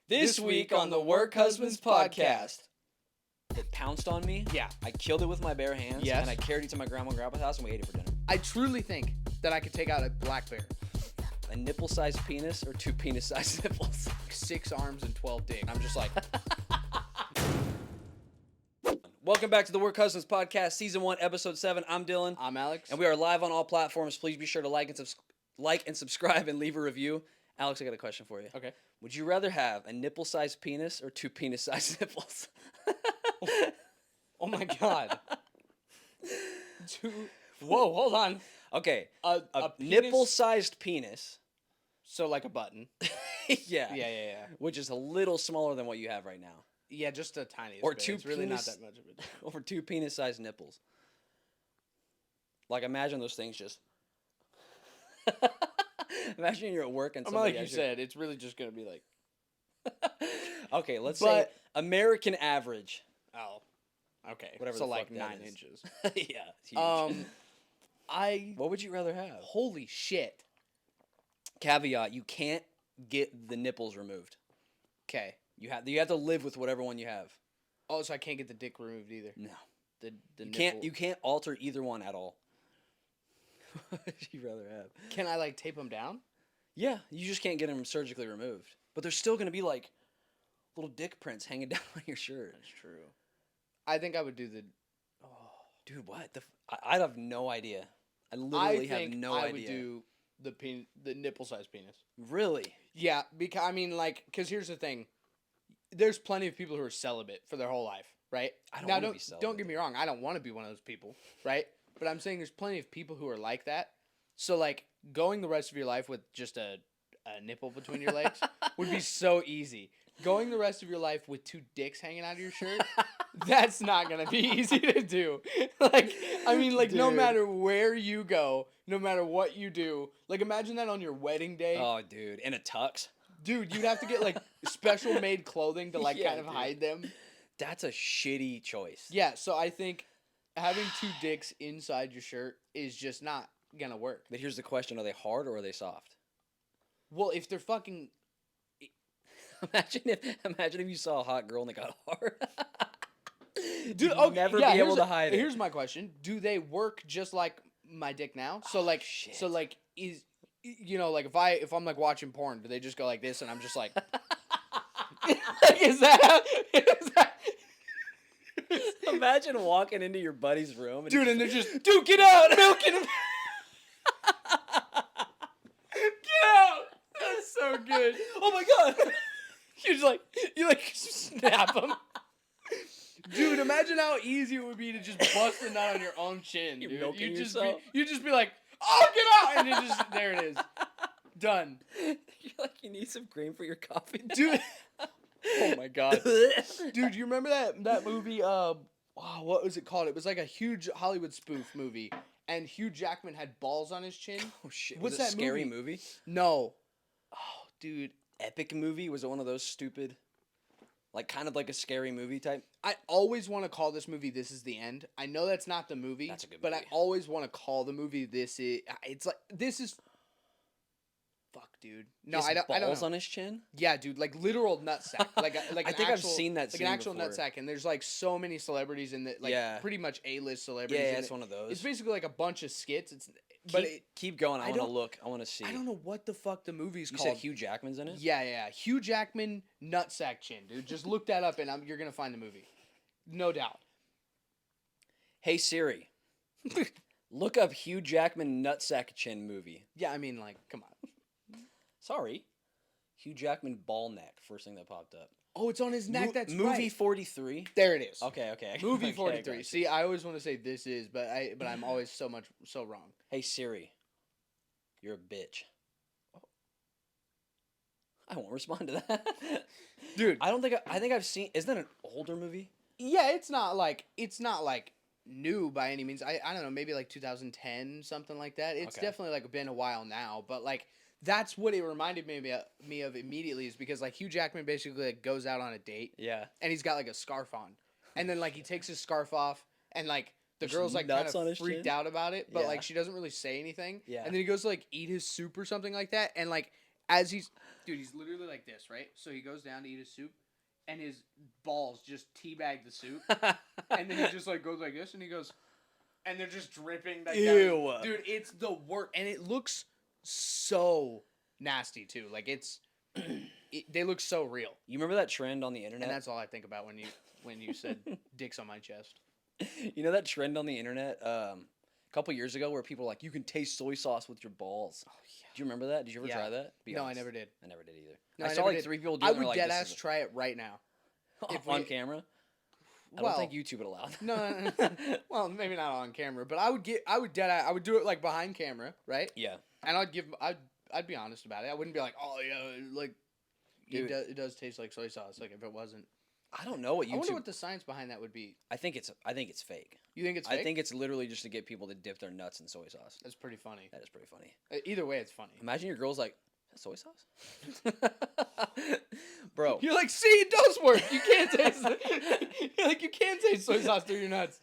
This week on the Work Husbands podcast. It pounced on me. Yeah. I killed it with my bare hands. Yes. And I carried it to my grandma and grandpa's house and we ate it for dinner. I truly think that I could take out a black bear. A nipple-sized penis or two penis-sized nipples? 6 arms and 12 dicks. I'm just like... Welcome back to the Work Husbands podcast, season 1, episode 7. I'm Dylan. I'm Alex. And we are live on all platforms. Please be sure to like and subscribe and leave a review. Alex, I got a question for you. Okay. Would you rather have a nipple-sized penis or two penis-sized nipples? Oh my god. Whoa, hold on. Okay. A penis- nipple-sized penis. So like a button. Yeah. Yeah. Which is a little smaller than what you have right now. Yeah, just a tiny. Or bit. two It's really penis- not that much of it. Over two penis-sized nipples. Like, imagine those things just... Imagine you're at work and I'm somebody... like you said, it's really just going to be like... Okay, let's say American average. Oh. Okay. Whatever so the like fuck 9 that is. inches. Yeah, it's huge. What would you rather have? Holy shit. Caveat, you can't get the nipples removed. Okay. You have to live with whatever one you have. Oh, so I can't get the dick removed either. No. The You can't alter either one at all. What would you rather have? Can I like tape them down? Yeah, you just can't get them surgically removed. But there's still going to be like little dick prints hanging down on your shirt. That's true. I think I would do the... Oh, dude, what? I have no idea. I literally have no idea. I would do the nipple-sized penis. Really? Yeah, because here's the thing. There's plenty of people who are celibate for their whole life, right? I don't want to be celibate. Don't get me wrong. I don't want to be one of those people, right? But I'm saying there's plenty of people who are like that. So, like, going the rest of your life with just a nipple between your legs would be so easy. Going the rest of your life with 2 dicks hanging out of your shirt, that's not going to be easy to do. No matter where you go, no matter what you do, like, imagine that on your wedding day. Oh, dude. In a tux? Dude, you'd have to get, like, special made clothing to, like, kind of dude. hide them. That's a shitty choice. Yeah, so I think having 2 dicks inside your shirt is just not going to work. But here's the question. Are they hard or are they soft? Well, if they're fucking... Imagine if you saw a hot girl and they got hard. Dude, You'd never be able to hide it. Here's my question. Do they work just like my dick now? So, shit. So, like, if I'm, like, watching porn, do they just go like this and I'm just like... Is that... Imagine walking into your buddy's room. And they're just... Dude, get out! Milking him! Get out! That's so good. Oh my god! You snap them. Dude, imagine how easy it would be to just bust a nut on your own chin, dude. You're milking yourself. You'd just be like, oh, get out! And there it is. Done. You're like, you need some cream for your coffee? Dude. Oh my god. Dude, you remember that movie, what was it called? It was like a huge Hollywood spoof movie. And Hugh Jackman had balls on his chin. Oh shit. What's was it that scary movie? No. Oh, dude. Epic movie? Was it one of those stupid, like kind of like a scary movie type? I always want to call this movie This Is the End. I know that's not the movie. That's a good But movie. I always want to call the movie This Is... It's like... This is... Fuck, dude. No, I don't balls know. on his chin? Yeah, dude. Like literal nutsack. I think I've seen that like scene an actual before. nutsack. And there's like so many celebrities in the... Like pretty much A-list celebrities Yeah, in it's it. one of those. It's basically like a bunch of skits. Keep going. I want to look. I want to see. I don't know what the fuck the movie's You called. said Hugh Jackman's in it? Yeah. Hugh Jackman nutsack chin, dude. Just look that up and you're going to find the movie. No doubt. Hey Siri, look up Hugh Jackman nutsack chin movie. Yeah, I mean, like, come on. Sorry. Hugh Jackman ball neck. First thing that popped up. Oh, it's on his neck. That's movie right. 43. There it is. Okay. Movie Okay, 43. See, I always want to say This Is, but I'm always so wrong. Hey Siri, you're a bitch. I won't respond to that. Dude. I think I've seen. Isn't that an older movie? Yeah, it's not like new by any means. I don't know, maybe like 2010, something like that. It's definitely like been a while now, but like that's what it reminded me of immediately, is because like Hugh Jackman basically like goes out on a date. Yeah. And he's got like a scarf on. And then like he takes his scarf off and like the There's girl's like kind nuts on of his freaked chin? out about it, but Yeah. like she doesn't really say anything. Yeah. And then he goes to like eat his soup or something like that, and like he's literally like this, right? So he goes down to eat his soup, and his balls just teabag the soup, and then he just like goes like this, and he goes, and they're just dripping. Like, Ew. Dude, it's the worst, and it looks so nasty too. Like they look so real, You remember that trend on the and internet? that's all I think about when you said dicks on my chest. You know that trend on the internet a couple years ago where people were like, you can taste soy sauce with your balls. Oh yeah. Do you remember that? Did you ever Yeah. try that? Be No, honest. I never did. I never did either. No, I I saw never like did. 3 people do I it. And would they're like, dead this ass is try it right now. If on we- camera. I Well, don't think YouTube would allow that. No, well, maybe not on camera, but I would do it like behind camera, right? Yeah. And I'd be honest about it. I wouldn't be like, oh yeah, like Dude. it does taste like soy sauce. Like if it wasn't, I don't know what I wonder YouTube. what the science behind that would be. I think it's fake. You think it's fake? I think it's literally just to get people to dip their nuts in soy sauce. That's pretty funny. That is pretty funny. Either way, it's funny. Imagine your girl's like, is that soy sauce? Bro. You're like, see, it does work. You can't taste. You're like, you can taste soy sauce through your nuts.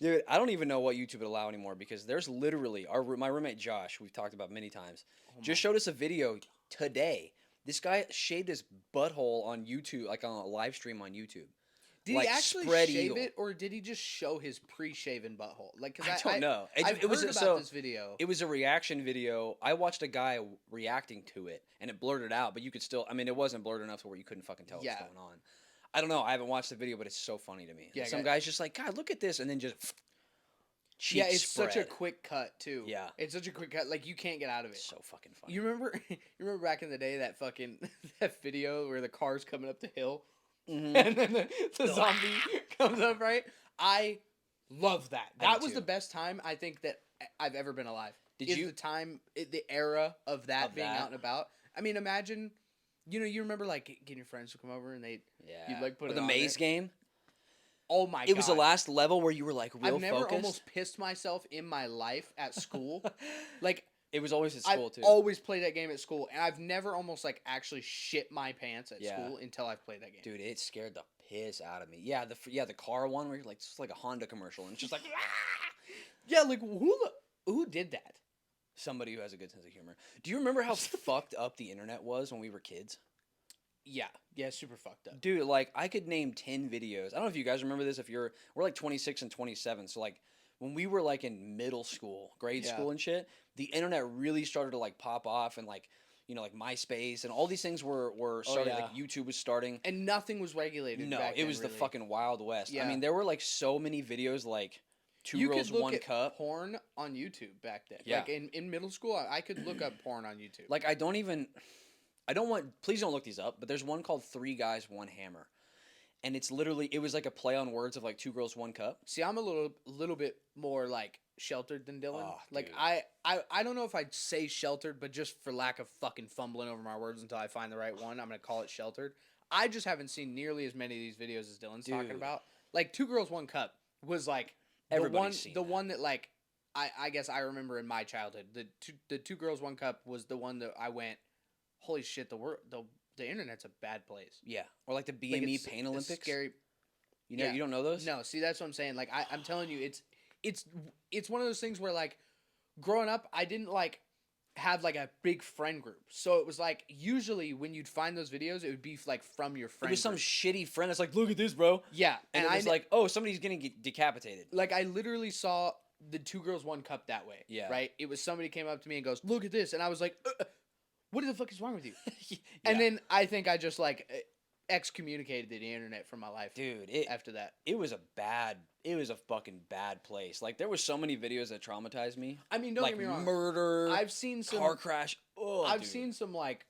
Dude, I don't even know what YouTube would allow anymore because there's literally my roommate Josh, we've talked about many times, just showed us a video today. This guy shaved his butthole on YouTube, like on a live stream on YouTube. Did Like he actually spread shave eagle. it, or did he just show his pre-shaven butthole? Like, cause I don't know. I've It was heard about so this video. it was a reaction video. I watched a guy reacting to it, and it blurred it out, but you could still. I mean, it wasn't blurred enough to where you couldn't fucking tell Yeah. what's going on. I don't know. I haven't watched the video, but it's so funny to me. Yeah, Some guy's just like, God, look at this, and then just. Yeah, cheek it's such a spread. quick cut too. Yeah. It's such a quick cut. Like you can't get out of it. So fucking funny. You remember? You remember back in the day that fucking that video where the car's coming up the hill, Mhm. and then the zombie comes up, right? I love that. I That do was the too. best time I think that I've ever been alive. Did Is you- the time the era of that Of being that? out and about? I mean, imagine. You remember like getting your friends to come over and Yeah. you'd, like, put Or it the on maze there. game. oh my god, It was the last level where you were like real I've never focused. almost pissed myself in my life at school. Like It was always at I've school too. always played that game at school, and I've never almost like actually shit my pants at Yeah. school until I've played that game. Dude, it scared the piss out of me. Yeah, the car one where you're like, it's like a Honda commercial, and it's just like Yeah, like who did that? somebody who has a good sense of humor. Do you remember how fucked up the internet was when we were kids? Yeah, super fucked up. Dude, like I could name 10 videos. I don't know if you guys remember this. We're like 26 and 27, so like when we were like in middle school, grade Yeah. school and shit, the internet really started to like pop off and like like MySpace and all these things were starting. yeah. Like YouTube was starting. And nothing was regulated. No, back it then, was the really. fucking Wild West. I Yeah. mean, there were like so many videos like Two You Girls, could look One at Cup. porn on YouTube back then. Yeah. Like in middle school, I could look up porn on YouTube. Like please don't look these up, but there's one called Three Guys, One Hammer. And it's literally, it was like a play on words of like Two Girls, One Cup. See, I'm a little bit more like sheltered than Dylan. Oh, like dude. I don't know if I'd say sheltered, but just for lack of fucking fumbling over my words until I find the right one, I'm gonna call it sheltered. I just haven't seen nearly as many of these videos as Dylan's talking Dude. about. Like Two Girls, One Cup was like Everybody's seen the that. one that like I guess I remember in my childhood. The Two Girls, One Cup was the one that I went, holy shit, the internet's a bad place. Yeah. Or like the Like, BME it's- Pain it's Olympics. scary. You don't know those? No, see that's what I'm saying. Like I'm telling you, it's one of those things where like growing up, I didn't like have like a big friend group. So it was like usually when you'd find those videos, it would be like from your It friend. was some group. shitty friend that's like, look at this, bro. Yeah, And, it was like, oh, somebody's getting decapitated. like I literally saw the Two Girls, One Cup that way. Yeah. Right. It was somebody came up to me and goes, "Look at this," and I was like, "What the fuck is wrong with you?" Yeah. And then I think I just like excommunicated the internet from my life. Dude, After that, it was a fucking bad place. Like there was so many videos that traumatized me. I mean, don't like get me wrong. murder, I've seen some car crash. Oh, I've dude. seen some like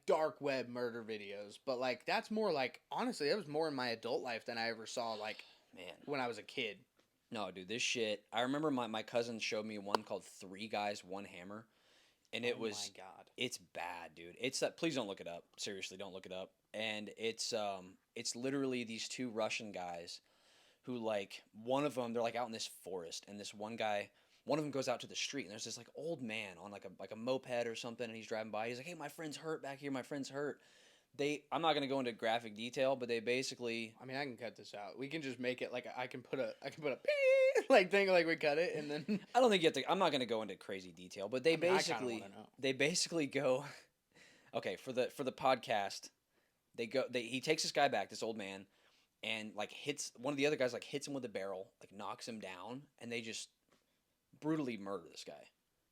dark web murder videos, but like that's more like honestly, that was more in my adult life than I ever saw like Man. when I was a kid. No, dude, this shit. I remember my cousin showed me one called Three Guys, One Hammer. And it Oh was my god. it's bad, dude. It's that please don't look it up. Seriously, don't look it up. And it's literally these two Russian guys who like one of them they're like out in this forest and this one of them goes out to the street and there's this like old man on like a moped or something and he's driving by. He's like, "Hey, my friend's hurt back here. My friend's hurt." I'm not gonna go into graphic detail, but they basically. I mean, I can cut this out. We can just make it like I can put a beep, like thing like we cut it and then. I don't think you have to. I'm not gonna go into crazy detail, but they basically go. Okay, for the podcast, he takes this guy back, this old man, and like hits one of the other guys, like hits him with a barrel, like knocks him down, and they just brutally murder this guy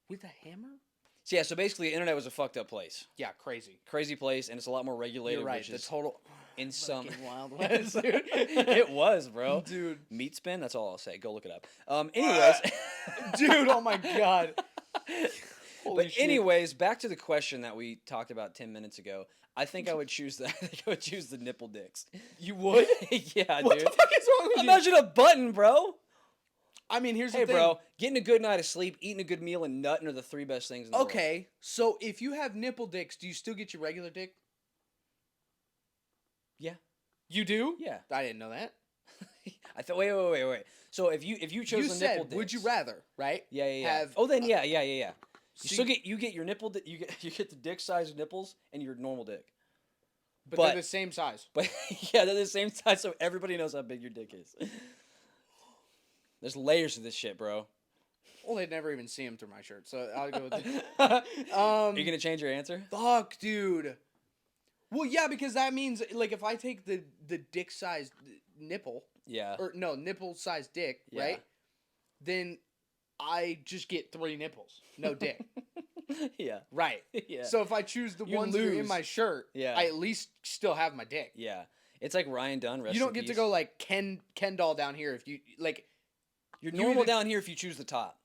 with a hammer. So yeah, so basically, the internet was a fucked up place. Yeah, crazy Place, and it's a lot more regulated. You're right. Which the is total in some Wild West, dude. It was, bro, dude. Meat spin. That's all I'll say. Go look it up. Anyways, dude. Oh my god. Holy shit. Anyways, back to the question that we talked about 10 minutes ago. I think I would choose that. I think I would choose the nipple dicks. You would? Yeah, what dude. What the fuck is wrong with you? Imagine a button, bro. I mean, here's the thing. Hey, bro, getting a good night of sleep, eating a good meal, and nutting are the 3 best things in the world. Okay, so if you have nipple dicks, do you still get your regular dick? Yeah. You do? Yeah. I didn't know that. I thought. Wait. So if you chose the nipple dicks, would you rather? Right? Yeah. Then yeah. You get your nipple. You get the dick size nipples and your normal dick. But they're the same size. But yeah, they're the same size, so everybody knows how big your dick is. There's layers to this shit, bro. Well, they'd never even see him through my shirt, so I'll go with Are you gonna change your answer? Fuck, dude. Well, yeah, because that means like if I take the dick sized nipple, or no nipple sized dick, right? Then I just get 3 nipples, no dick. Yeah. Right. Yeah. So if I choose the ones that are in my shirt, I at least still have my dick. Yeah. It's like Ryan Dunn. You don't get to go like Ken doll down here if you like. You're normal down here if you choose the top.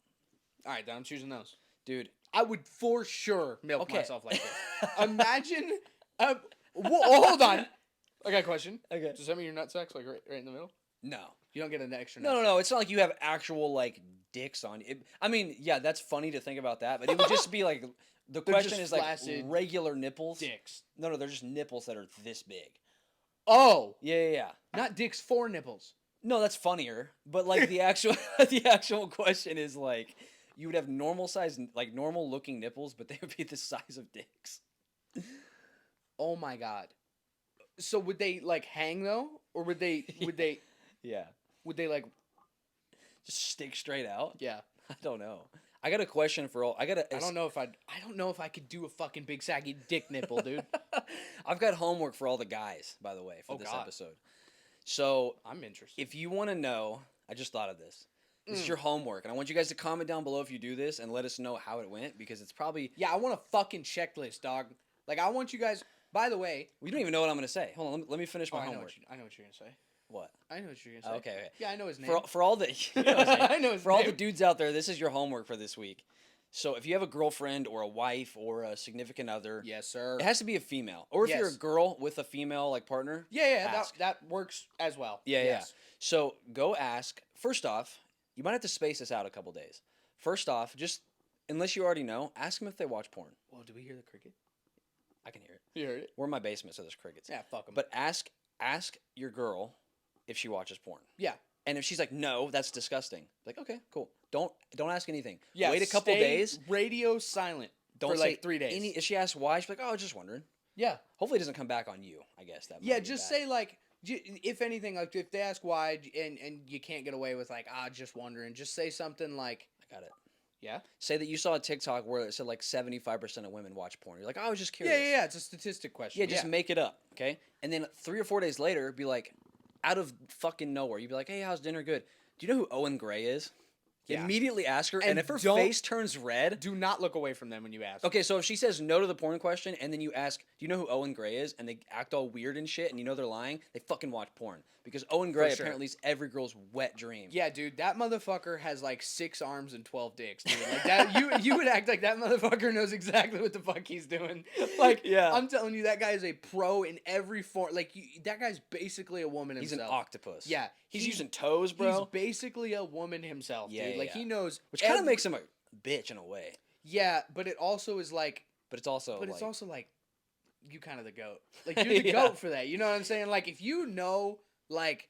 All right, then I'm choosing those. Dude, I would for sure milk myself like this. Imagine. Hold on. I got a question. Okay. Does that mean your nutsack's like right in the middle? No. You don't get an extra. No. It's not like you have actual like dicks on it. I mean, yeah, that's funny to think about that, but it would just be like the question is like regular nipples. Dicks. No, they're just nipples that are this big. Oh. Yeah. Not dicks for nipples. No, that's funnier. But like the actual question is like you would have normal size, like normal looking nipples, but they would be the size of dicks. Oh my god. So would they like hang though, or would they? Yeah. Would they like just stick straight out? Yeah. I don't know. I got a question for all. I don't know if I could do a fucking big saggy dick nipple, dude. I've got homework for all the guys, by the way, for this episode. So I'm interested. If you want to know, I just thought of this. This is your homework, and I want you guys to comment down below if you do this and let us know how it went, because it's probably... Yeah, I want a fucking checklist, dog. Like, I want you guys... By the way... We don't even know what I'm going to say. Hold on, let me finish my homework. I know what you're going to say. What? I know what you're going to say. Okay. Yeah, I know his name. For all the... I know his For all the dudes out there, this is your homework for this week. So if you have a girlfriend or a wife or a significant other... Yes, sir. It has to be a female. Or if you're a girl with a female like partner... Yeah, that works as well. Yeah. So go ask. First off, you might have to space this out a couple days. First off, just, unless you already know, ask them if they watch porn. Well, do we hear the cricket? I can hear it. You heard it? We're in my basement, so there's crickets. Yeah, fuck them. But ask your girl if she watches porn. Yeah. And if she's like, no, that's disgusting. Like, okay, cool. Don't ask anything. Yeah. Wait a couple days. Radio silent. Don't for say like 3 days. If she asks why, she's like, oh, I was just wondering. Yeah. Hopefully it doesn't come back on you, I guess. That yeah, just say like, if anything, like if they ask why and you can't get away with like, just wondering, just say something like, I got it. Yeah? Say that you saw a TikTok where it said like 75% of women watch porn. You're like, oh, I was just curious. Yeah, it's a statistic question. Yeah, just make it up, okay? And then 3 or 4 days later, be like, out of fucking nowhere, you'd be like, hey, how's dinner? Good. Do you know who Owen Gray is? Yeah. Immediately ask her, and if her face turns red... Do not look away from them when you ask. Okay, so if she says no to the porn question, and then you ask, do you know who Owen Gray is? And they act all weird and shit, and you know they're lying, they fucking watch porn. Because Owen Gray apparently is every girl's wet dream. Yeah, dude, that motherfucker has like 6 arms and 12 dicks, dude. Like that, you would act like that motherfucker knows exactly what the fuck he's doing. Like, yeah. I'm telling you, that guy is a pro in every form. Like, that guy's basically a woman himself. He's an octopus. Yeah. He's using toes, bro. He's basically a woman himself, dude. Like, he knows... Which kind of makes him a bitch in a way. Yeah, but it also is like... But it's also like... You kind of the goat. Like, you're the goat for that. You know what I'm saying? Like, if you know, like,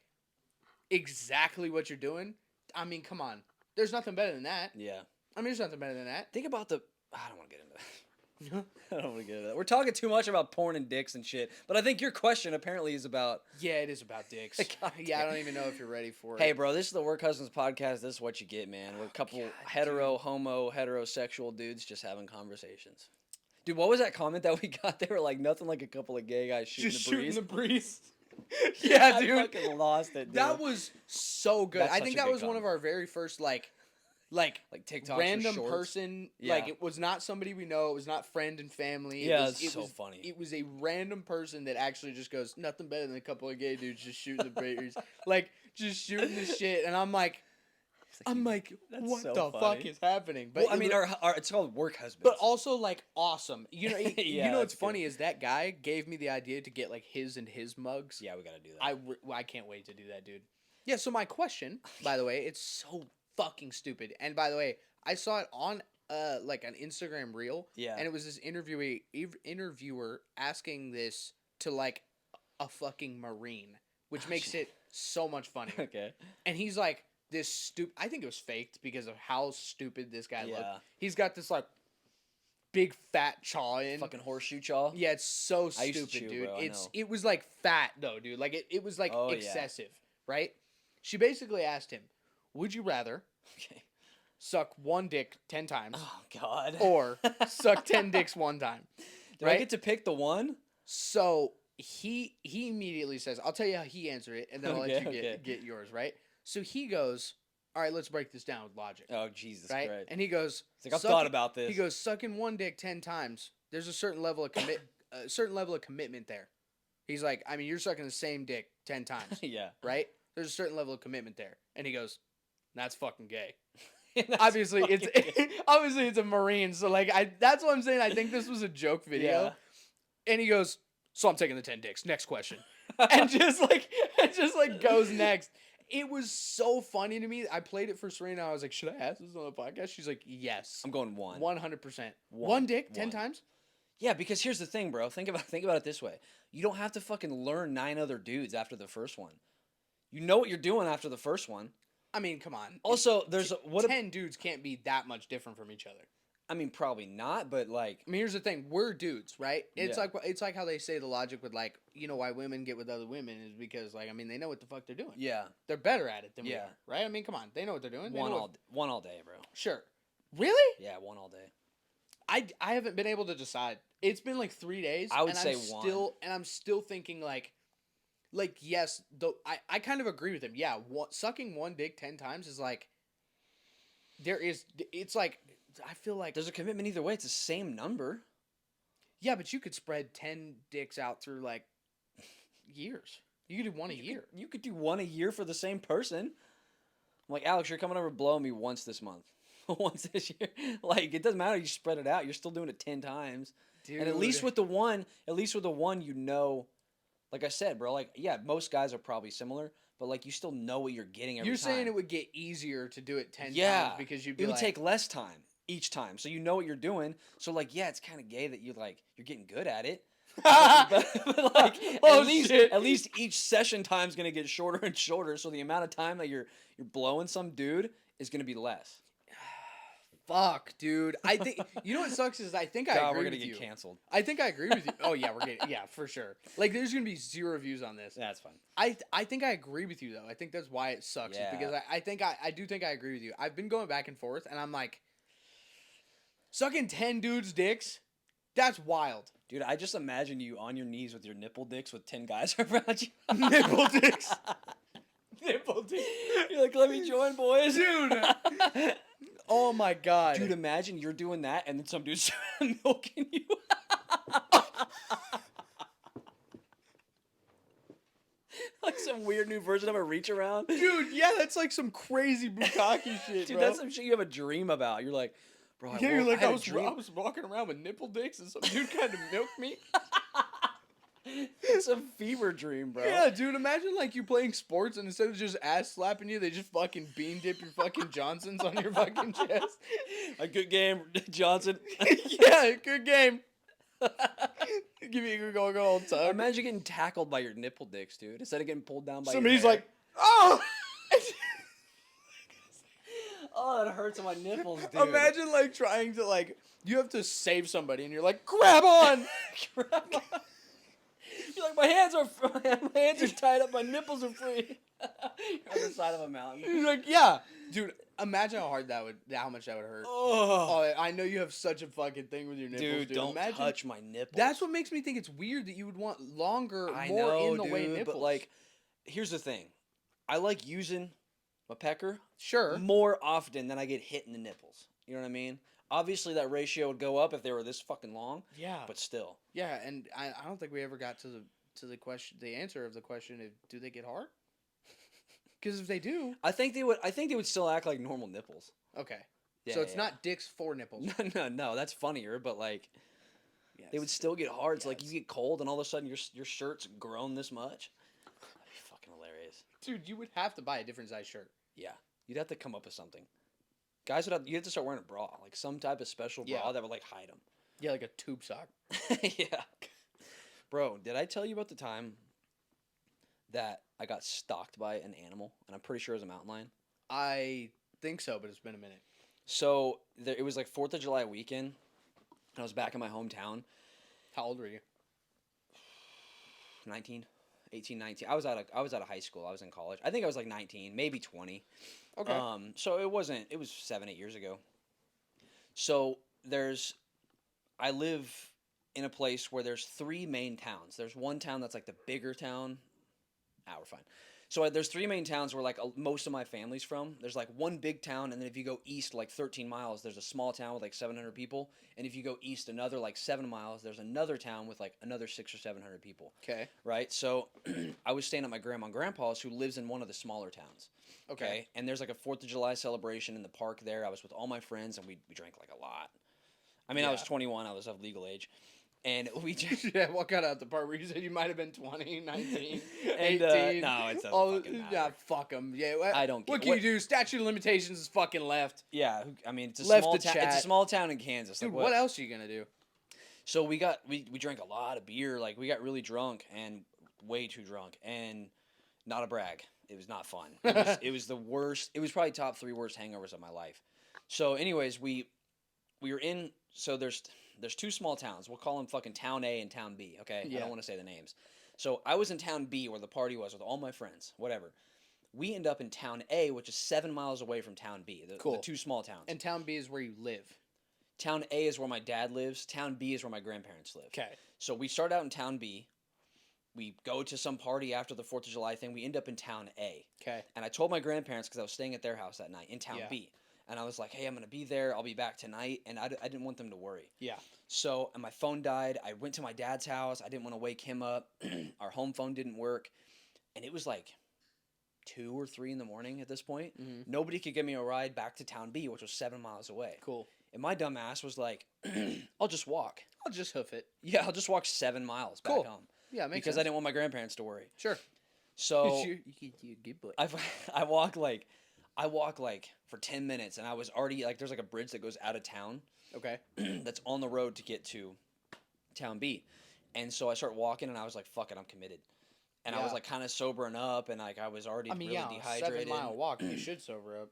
exactly what you're doing, I mean, come on. There's nothing better than that. Yeah. I mean, there's nothing better than that. Think about the... I don't want to get into that. I don't want to get into that. We're talking too much about porn and dicks and shit. But I think your question apparently is about. Yeah, it is about dicks. Yeah, I don't even know if you're ready for it. Hey, bro, this is the Work Husbands podcast. This is what you get, man. We're a couple heterosexual dudes just having conversations. Dude, what was that comment that we got? They were like, nothing like a couple of gay guys shooting the breeze. Yeah, dude. I fucking lost it, dude. That was so good. I think that was one of our very first, like TikTok random person. Yeah. Like, it was not somebody we know. It was not friend and family. Yeah, it's so funny. It was a random person that actually just goes, nothing better than a couple of gay dudes just shooting the breeze. Like, just shooting the shit. And I'm like, what so the funny. fuck is happening? But well, I mean, our it's called Work Husbands. but also, like, awesome. You know, Yeah, you know what's that's good. funny is that guy gave me the idea to get, like, his and his mugs. Yeah, we gotta do that. I can't wait to do that, dude. Yeah, so my question, by the way, it's so fucking stupid. And by the way, I saw it on like an Instagram reel. Yeah. And it was this interviewer asking this to like a fucking Marine, which makes it so much funnier. Okay. And he's like this stupid. I think it was faked because of how stupid this guy looked. Yeah. He's got this like big fat chaw in. Fucking horseshoe chaw. Yeah, it's so I used to stupid, chew, dude. bro, I know. It was like fat though, dude. Like it was like Oh, yeah. excessive, right? She basically asked him, "Would you rather Okay. suck one dick 10 times Oh God. or suck 10 dicks one time?" Do right? I get to pick the one? So he immediately says, "I'll tell you how he answered it, and then I'll let you Okay. get yours." Right? So he goes, "All right, let's break this down with logic." Oh Jesus right? Christ. And he goes, It's like I've "Suck thought it-" about this. He goes, "Sucking one dick 10 times. There's a certain level of commitment there." He's like, "I mean, you're sucking the same dick 10 times, Yeah. right? There's a certain level of commitment there." And he goes, "That's fucking gay." That's Obviously, fucking it's a Marine, so like that's what I'm saying. I think this was a joke video. Yeah. And he goes, "So I'm taking the 10 dicks. Next question." And just like goes next. It was so funny to me. I played it for Serena. I was like, "Should I ask this on the podcast?" She's like, "Yes." I'm going one. 100%. One dick 10 One. times? Yeah, because here's the thing, bro. Think about it this way. You don't have to fucking learn 9 other dudes after the first one. You know what you're doing after the first one. I mean, come on. Also, there's 10 dudes can't be that much different from each other. I mean, probably not, but like, I mean, here's the thing: we're dudes, right? It's Yeah. like how they say the logic with like, you know, why women get with other women is because like, I mean, they know what the fuck they're doing. yeah, They're better at it than we Yeah. are, right? I mean, come on, they know what they're doing. They one know all one all day, bro. Sure. Really? Yeah, one all day. I haven't been able to decide. It's been like 3 days. I would and say I'm still thinking like yes, though I kind of agree with him. Yeah, sucking one dick 10 times is like it's like I feel like There's a commitment either way. It's the same number. yeah, but you could spread 10 dicks out through like years. You could do one a year. You could do one a year for the same person. I'm like, Alex, you're coming over blowing me once this month. Once this year. Like, it doesn't matter. You spread it out. You're still doing it 10 times. Dude. And at least with the one, you know, like I said, bro, like, yeah, most guys are probably similar, but like, you still know what you're getting every You're time. saying it would get easier to do it 10 Yeah. times because you'd be It would like, take less time each time. So you know what you're doing. So like, yeah, it's kind of gay that you're getting good at it. but like, Oh, at least each session time is gonna get shorter and shorter. So the amount of time that you're blowing some dude is gonna be less. fuck, dude. I think you know what sucks is I think I God, agree we're gonna with get you. canceled. I think I agree with you. Oh yeah, for sure. Like there's gonna be 0 views on this. That's fine. I think I agree with you though. I think that's why it sucks. Is Yeah. because I do think I agree with you. I've been going back and forth and I'm like sucking 10 dudes' dicks, that's wild. Dude, I just imagine you on your knees with your nipple dicks with 10 guys around you. Nipple dicks. Nipple dicks. You're like, let me join, boys. Dude. Oh my god. Dude, imagine you're doing that and then some dude's milking you. Like some weird new version of a reach around. Dude, yeah, that's like some crazy bukkake shit, Dude, bro. that's some shit you have a dream about. You're like, bro, Yeah, you're like, had I a was dream. walking around with nipple dicks and some dude kind of milked me. It's a fever dream, bro. Yeah, dude, imagine like you playing sports and instead of just ass slapping you, they just fucking bean dip your fucking Johnsons on your fucking chest. A good game, Johnson. Yeah, good game. Give me a good old tug. Imagine getting tackled by your nipple dicks, dude. Instead of getting pulled down by Somebody's your hair. like, oh! Oh, that hurts on my nipples, dude. Imagine like trying to like you have to save somebody and you're like grab on. Grab on. You're like my hands are tied up, my nipples are free. You're on the side of a mountain. You're like yeah, dude. Imagine how much that would hurt. Oh, I know you have such a fucking thing with your nipples, dude. Don't imagine, touch my nipples. That's what makes me think it's weird that you would want longer, I more know, in the way nipples. But like, here's the thing, I like using my pecker more often than I get hit in the nipples. You know what I mean? Obviously, that ratio would go up if they were this fucking long. Yeah. But still. Yeah, and I don't think we ever got to the question, the answer of the question of do they get hard? Because if they do, I think they would still act like normal nipples. Okay. Yeah, so it's not dicks for nipples. No, that's funnier. But like, they would still get hard. It's like you get cold, and all of a sudden your shirt's grown this much. That'd be fucking hilarious. Dude, you would have to buy a different size shirt. Yeah, you'd have to come up with something. Guys you'd have to start wearing a bra, like some type of special bra that would like hide them. Yeah, like a tube sock. Yeah. Bro, did I tell you about the time that I got stalked by an animal, and I'm pretty sure it was a mountain lion? I think so, but it's been a minute. So it was like 4th of July weekend, and I was back in my hometown. How old were you? 19. I was out of high school. I was in college. I think I was like 19, maybe 20. Okay. So it was 7-8 years ago. So I live in a place where there's 3 main towns. There's one town that's like the bigger town. We're fine. So there's 3 main towns where like most of my family's from. There's like one big town, and then if you go east like 13 miles, there's a small town with like 700 people. And if you go east another like 7 miles, there's another town with like another 600 or 700 people. Okay. Right? So I was staying at my grandma and grandpa's, who lives in one of the smaller towns. Okay. And there's like a 4th of July celebration in the park there. I was with all my friends, and we drank like a lot. I mean, I was 21. I was of legal age. And we just... Yeah, what got out the part where you said you might have been 20, 19, and, 18? No, it doesn't fucking matter. Yeah, fuck them. Yeah, I don't care. What can you do? Statute of limitations is fucking left. Yeah, I mean, it's a left small town. It's a small town in Kansas. Dude, like, what else are you going to do? So we drank a lot of beer. Like, we got really drunk and way too drunk. And not a brag. It was not fun. It was the worst. It was probably top 3 worst hangovers of my life. So anyways, we were in... So there's 2 small towns. We'll call them fucking Town A and Town B, okay? Yeah. I don't want to say the names. So I was in Town B where the party was with all my friends, whatever. We end up in Town A, which is 7 miles away from Town B, the 2 small towns. And Town B is where you live? Town A is where my dad lives. Town B is where my grandparents live. Okay. So we start out in Town B. We go to some party after the 4th of July thing. We end up in Town A. Okay. And I told my grandparents, because I was staying at their house that night, in Town B. And I was like, hey, I'm going to be there. I'll be back tonight. And I didn't want them to worry. Yeah. So, and my phone died. I went to my dad's house. I didn't want to wake him up. Our home phone didn't work. And it was like 2 or 3 in the morning at this point. Mm-hmm. Nobody could give me a ride back to Town B, which was 7 miles away. Cool. And my dumb ass was like, I'll just walk. I'll just hoof it. Yeah, I'll just walk 7 miles back home. Yeah, makes sense. Because I didn't want my grandparents to worry. Sure. So, you're a good boy. I walk like for 10 minutes, and I was already like, there's like a bridge that goes out of town. Okay. That's on the road to get to Town B. And so I start walking, and I was like, fuck it, I'm committed. And I was like kind of sobering up, and like I was already really dehydrated. 7-mile walk, you should sober up.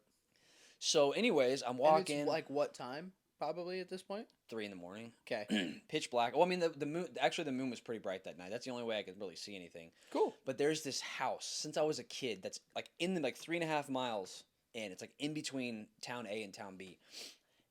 So anyways, I'm walking. And it's like what time probably at this point? 3 in the morning. Okay. Pitch black. Well, I mean, the moon, actually the moon was pretty bright that night. That's the only way I could really see anything. Cool. But there's this house, since I was a kid, that's like in the like 3.5 miles in. It's like in between Town A and Town B.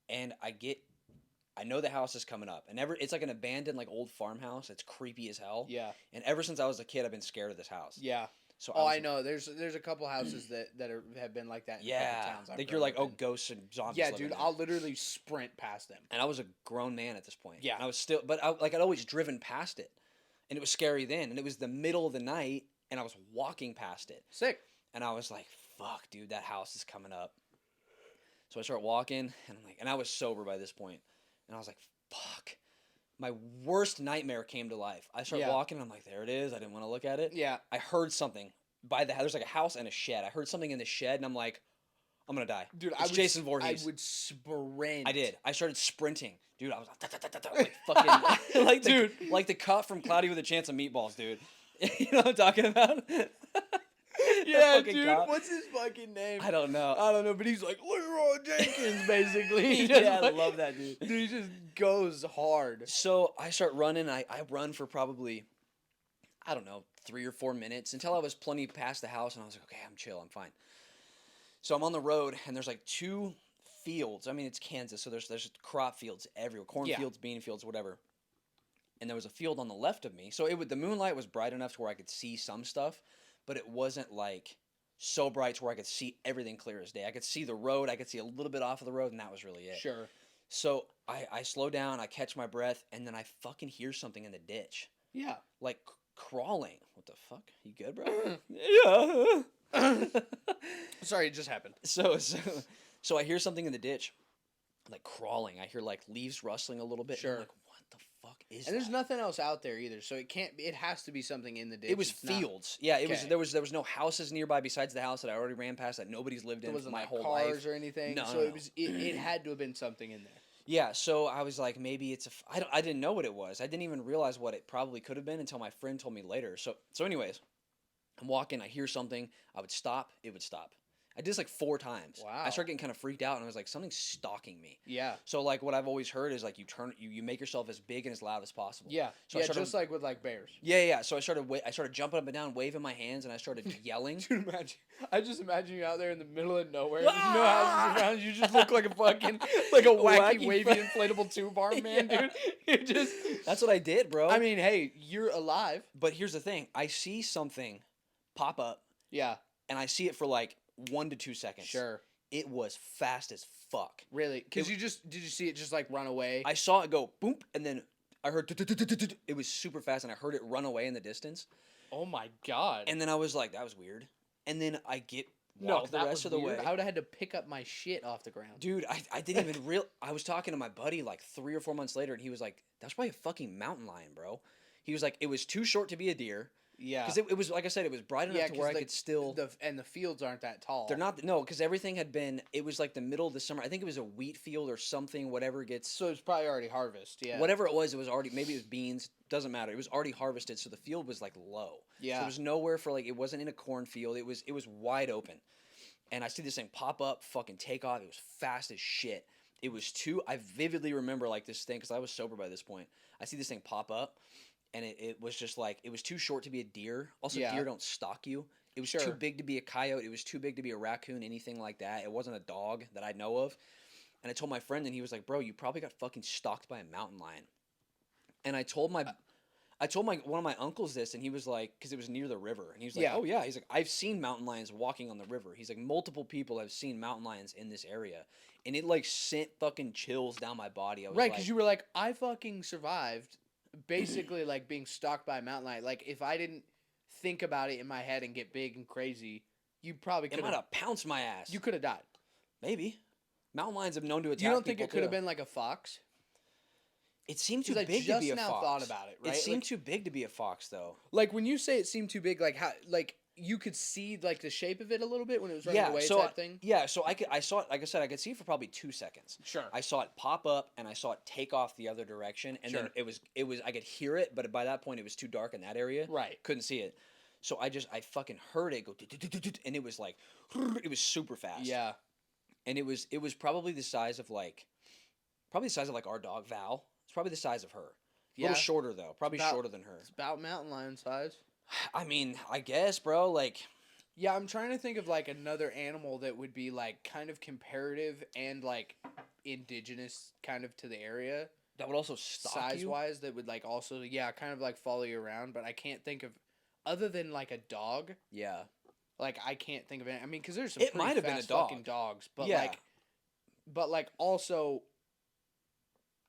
And I know the house is coming up. And it's like an abandoned like old farmhouse. It's creepy as hell. Yeah. And ever since I was a kid, I've been scared of this house. Yeah. So I know. There's a couple houses that have been like that in a couple towns. I think you're like, ghosts and zombies. Yeah, dude, I'll literally sprint past them. And I was a grown man at this point. Yeah. And I was still, but I'd always driven past it. And it was scary then. And it was the middle of the night, and I was walking past it. Sick. And I was like, fuck, dude, that house is coming up. So I start walking, and I'm like, and I was sober by this point. And I was like, fuck. My worst nightmare came to life. I start walking, and I'm like, there it is. I didn't want to look at it. Yeah. I heard something there's like a house and a shed. I heard something in the shed, and I'm like, I'm going to die. Dude, it's Jason Voorhees. I would sprint. I did. I started sprinting. Dude, I was like fucking, like the cut from Cloudy with a Chance of Meatballs, dude. You know what I'm talking about? Yeah, fucking dude. cop. What's his fucking name? I don't know. I don't know, but he's like Leroy Jenkins, basically. Yeah, I love that dude. Dude, he just goes hard. So I start running. I run for probably, I don't know, 3 or 4 minutes until I was plenty past the house, and I was like, okay, I'm chill, I'm fine. So I'm on the road, and there's like 2 fields. I mean, it's Kansas, so there's crop fields everywhere, cornfields, bean fields, whatever. And there was a field on the left of me, so the moonlight was bright enough to where I could see some stuff, but it wasn't like so bright to where I could see everything clear as day. I could see the road, I could see a little bit off of the road, and that was really it. Sure. So I slow down, I catch my breath, and then I fucking hear something in the ditch. Yeah. Like crawling. What the fuck? You good, bro? Yeah. Sorry, it just happened. So I hear something in the ditch, like crawling. I hear like leaves rustling a little bit. Sure. And I'm like, what the fuck is that? And there's nothing else out there either, so it has to be something in the ditch. It was fields. Yeah, it was. Okay. There was no houses nearby besides the house that I already ran past that nobody's lived in It wasn't my like whole cars life. or anything. No, so no. it had to have been something in there. Yeah, so I was like, maybe it's I didn't know what it was. I didn't even realize what it probably could have been until my friend told me later. So anyways, I'm walking, I hear something, I would stop, it would stop. I did this like 4 times. Wow. I started getting kind of freaked out, and I was like, something's stalking me. Yeah. So like what I've always heard is like you make yourself as big and as loud as possible. Yeah. So yeah, just like with like bears. Yeah. So I started jumping up and down, waving my hands, and I started yelling. Dude, I just imagine you out there in the middle of nowhere. There's no houses around. You just look like a fucking like a wacky wavy inflatable tube arm man, Yeah. dude. You just. That's what I did, bro. I mean, hey, you're alive. But here's the thing: I see something pop up, Yeah. and I see it for like 1 to 2 seconds. Sure. It was fast as fuck. Really? Because did you see it just like run away? I saw it go boom, and then I heard it was super fast, and I heard it run away in the distance. Oh my god. And then I was like, that was weird. And then I walked the rest of the way. I would have had to pick up my shit off the ground. Dude, I didn't even I was talking to my buddy like 3 or 4 months later, and he was like, that's probably a fucking mountain lion, bro. He was like, it was too short to be a deer. Yeah. Because it was, like I said, it was bright enough to where I could still... The fields aren't that tall. They're not... No, because everything had been... It was like the middle of the summer. I think it was a wheat field or something, whatever gets... So it's probably already harvest, yeah. Whatever it was already... Maybe it was beans. Doesn't matter. It was already harvested, so the field was like low. Yeah. So there was nowhere for like... It wasn't in a cornfield. It was wide open. And I see this thing pop up, fucking take off. It was fast as shit. It was I vividly remember like this thing, because I was sober by this point. I see this thing pop up. And it was just like, it was too short to be a deer. Also, deer don't stalk you. It was too big to be a coyote. It was too big to be a raccoon, anything like that. It wasn't a dog that I know of. And I told my friend, and he was like, bro, you probably got fucking stalked by a mountain lion. And I told one of my uncles this, and he was like, because it was near the river. And he was like, oh yeah. He's like, I've seen mountain lions walking on the river. He's like, multiple people have seen mountain lions in this area. And it like sent fucking chills down my body. I was right, because you were like, I fucking survived. Basically, like being stalked by a mountain lion. Like, if I didn't think about it in my head and get big and crazy, you probably could have... It might have pounced my ass. You could have died. Maybe. Mountain lions have known to attack people. You don't think people it could have been like a fox? It seemed too big to be a fox. I just now thought about it, right? It seemed too big to be a fox, though. Like, when you say it seemed too big, like, how... Like, you could see like the shape of it a little bit when it was running away type thing? Yeah, so I saw it, like I said, I could see it for probably 2 seconds. Sure. I saw it pop up, and I saw it take off the other direction, and then it was I could hear it, but by that point it was too dark in that area. Right. Couldn't see it. So I fucking heard it go, and it was like, it was super fast. Yeah. And it was probably the size of like our dog Val. It's probably the size of her. A little shorter though, probably shorter than her. It's about mountain lion size. I mean, I guess, bro, like... Yeah, I'm trying to think of, like, another animal that would be, like, kind of comparative and, like, indigenous kind of to the area. That would also stalk you? Size-wise, that would, like, also, kind of, like, follow you around. But I can't think of... Other than, like, a dog... Yeah. Like, I can't think of it. I mean, because there's some pretty might have fast been a dog. fucking dogs. But, like, also...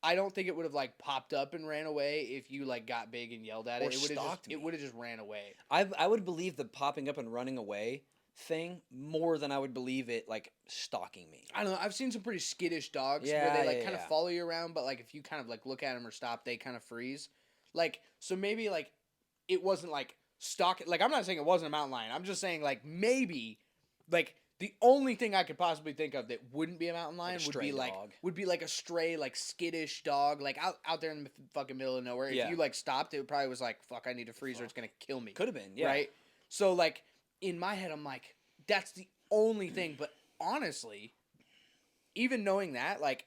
I don't think it would have like popped up and ran away if you like got big and yelled at it. It would have just ran away. I would believe the popping up and running away thing more than I would believe it like stalking me. I don't know. I've seen some pretty skittish dogs where they like kind of follow you around, but like if you kind of like look at them or stop, they kind of freeze. Like so maybe like it wasn't like stalking. Like I'm not saying it wasn't a mountain lion. I'm just saying like maybe like. The only thing I could possibly think of that wouldn't be a mountain lion would be like a stray, like skittish dog, like out there in the fucking middle of nowhere. If you like stopped, it probably was like, fuck, I need to freeze or it's gonna kill me. Could have been, yeah. Right? So like in my head, I'm like, that's the only thing. But honestly, even knowing that, like,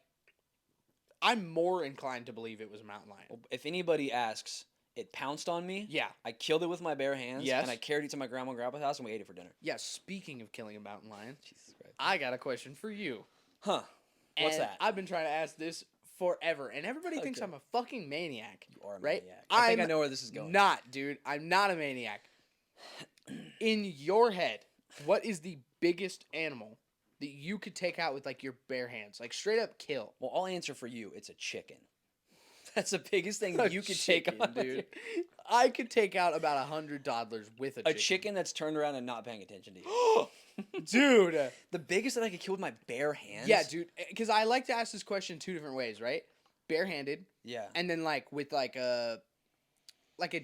I'm more inclined to believe it was a mountain lion. Well, if anybody asks, it pounced on me. Yeah. I killed it with my bare hands. Yes. And I carried it to my grandma and grandpa's house, and we ate it for dinner. Yeah, speaking of killing a mountain lion, Jesus Christ. I got a question for you. Huh. What's And that? I've been trying to ask this forever, and everybody thinks I'm a fucking maniac. You are a right? maniac. I think I know where this is going. Not, dude. I'm not a maniac. In your head, what is the biggest animal that you could take out with like your bare hands, like straight up kill? Well, I'll answer for you. It's a chicken. That's the biggest thing A you could chicken, take on, dude. I could take out about 100 toddlers with a A chicken. chicken that's turned around and not paying attention to you. Dude. The biggest that I could kill with my bare hands? Yeah, dude. Because I like to ask this question 2 different ways, right? Barehanded, Yeah. and then like with like a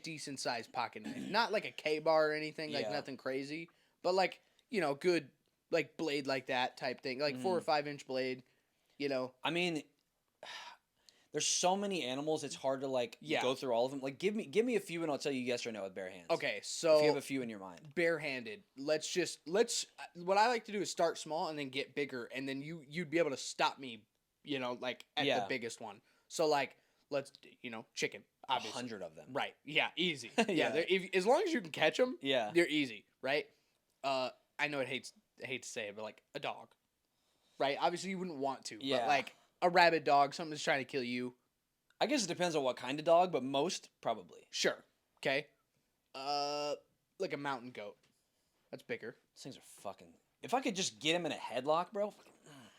decent sized pocket knife, not like a K-bar or anything, like Yeah. nothing crazy, but like, you know, good like blade like that type thing, like 4 or 5 inch blade, you know. I mean, there's so many animals, it's hard to like go through all of them. Like give me a few and I'll tell you yes or no with bare hands. Okay, so if you have a few in your mind. barehanded, let's what I like to do is start small and then get bigger, and then you'd be able to stop me, you know, like at the biggest one. So like let's, you know, chicken, obviously. 100 of them. Right. Yeah, easy. Yeah. As long as you can catch them, Yeah. they're easy, right? I know I hate to say it, but like a dog, right? Obviously you wouldn't want to, Yeah. but like a rabid dog, something that's trying to kill you. I guess it depends on what kind of dog, but most probably. Sure. Okay. Like a mountain goat. That's bigger. These things are fucking. If I could just get him in a headlock, bro.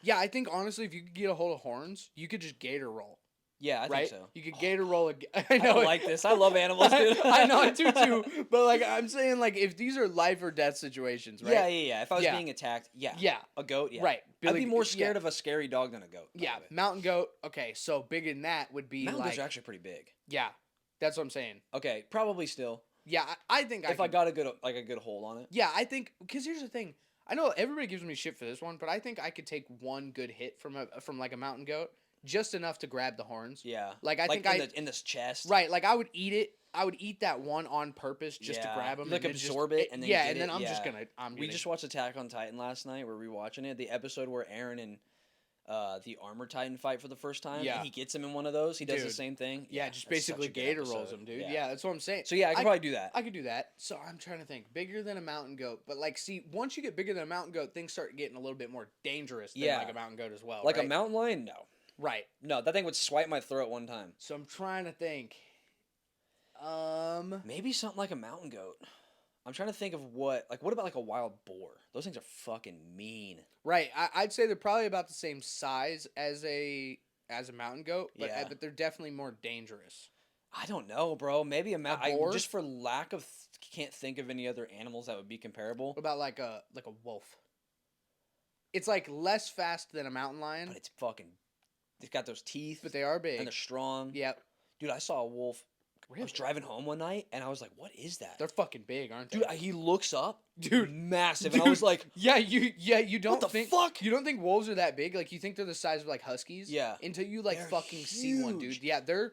Yeah, I think honestly, if you could get a hold of horns, you could just gator roll. Yeah, I right? think so. You could gator roll. I know. I like this. I love animals, dude. I know I do too. But like I'm saying, like if these are life or death situations, right? Yeah. If I was Yeah. being attacked, yeah. Yeah. A goat, yeah. Right. I'd be more scared of a scary dog than a goat. by Yeah, the way. mountain goat. Okay, so bigger than that would be Mountain like goats are actually pretty big. yeah, that's what I'm saying. Okay, probably still. Yeah, I think If I got a good hold on it. yeah, I think because here's the thing. I know everybody gives me shit for this one, but I think I could take one good hit from like a mountain goat, just enough to grab the horns. Yeah. Like I think in this chest. right. Like I would eat it. I would eat that one on purpose just to grab them. Like and absorb just, it and then yeah, get and then it, I'm just yeah. gonna. We just watched Attack on Titan last night. We're rewatching it. The episode where Aaron and the Armor Titan fight for the first time. Yeah. And he gets him in one of those. He does the Dude. same thing. Yeah, just that's such basically a good gator rolls episode. them, dude. Yeah, that's what I'm saying. So yeah, I could probably do that. I could do that. So I'm trying to think. Bigger than a mountain goat. But like, see, once you get bigger than a mountain goat, things start getting a little bit more dangerous than like a mountain goat as well. Like right? a mountain lion? No. Right. No, that thing would swipe my throat one time. So I'm trying to think. Maybe something like a mountain goat. I'm trying to think of what about like a wild boar? Those things are fucking mean. Right. I'd say they're probably about the same size as a mountain goat, but Yeah. but they're definitely more dangerous. I don't know, bro. Maybe a mountain. boar? Just for lack of, can't think of any other animals that would be comparable. What about like a wolf? It's like less fast than a mountain lion, But it's fucking. It's got those teeth. but they are big. And they're strong. Yep. Dude, I saw a wolf. I Really? was driving home one night and I was like, "What is that?" They're fucking big, aren't they? Dude, he looks up, Dude. massive, Dude. and I was like, Yeah, you don't the think fuck? you don't think wolves are that big? Like you think they're the size of like huskies? Yeah. Until you like They're fucking see one, huge. dude. Yeah, they're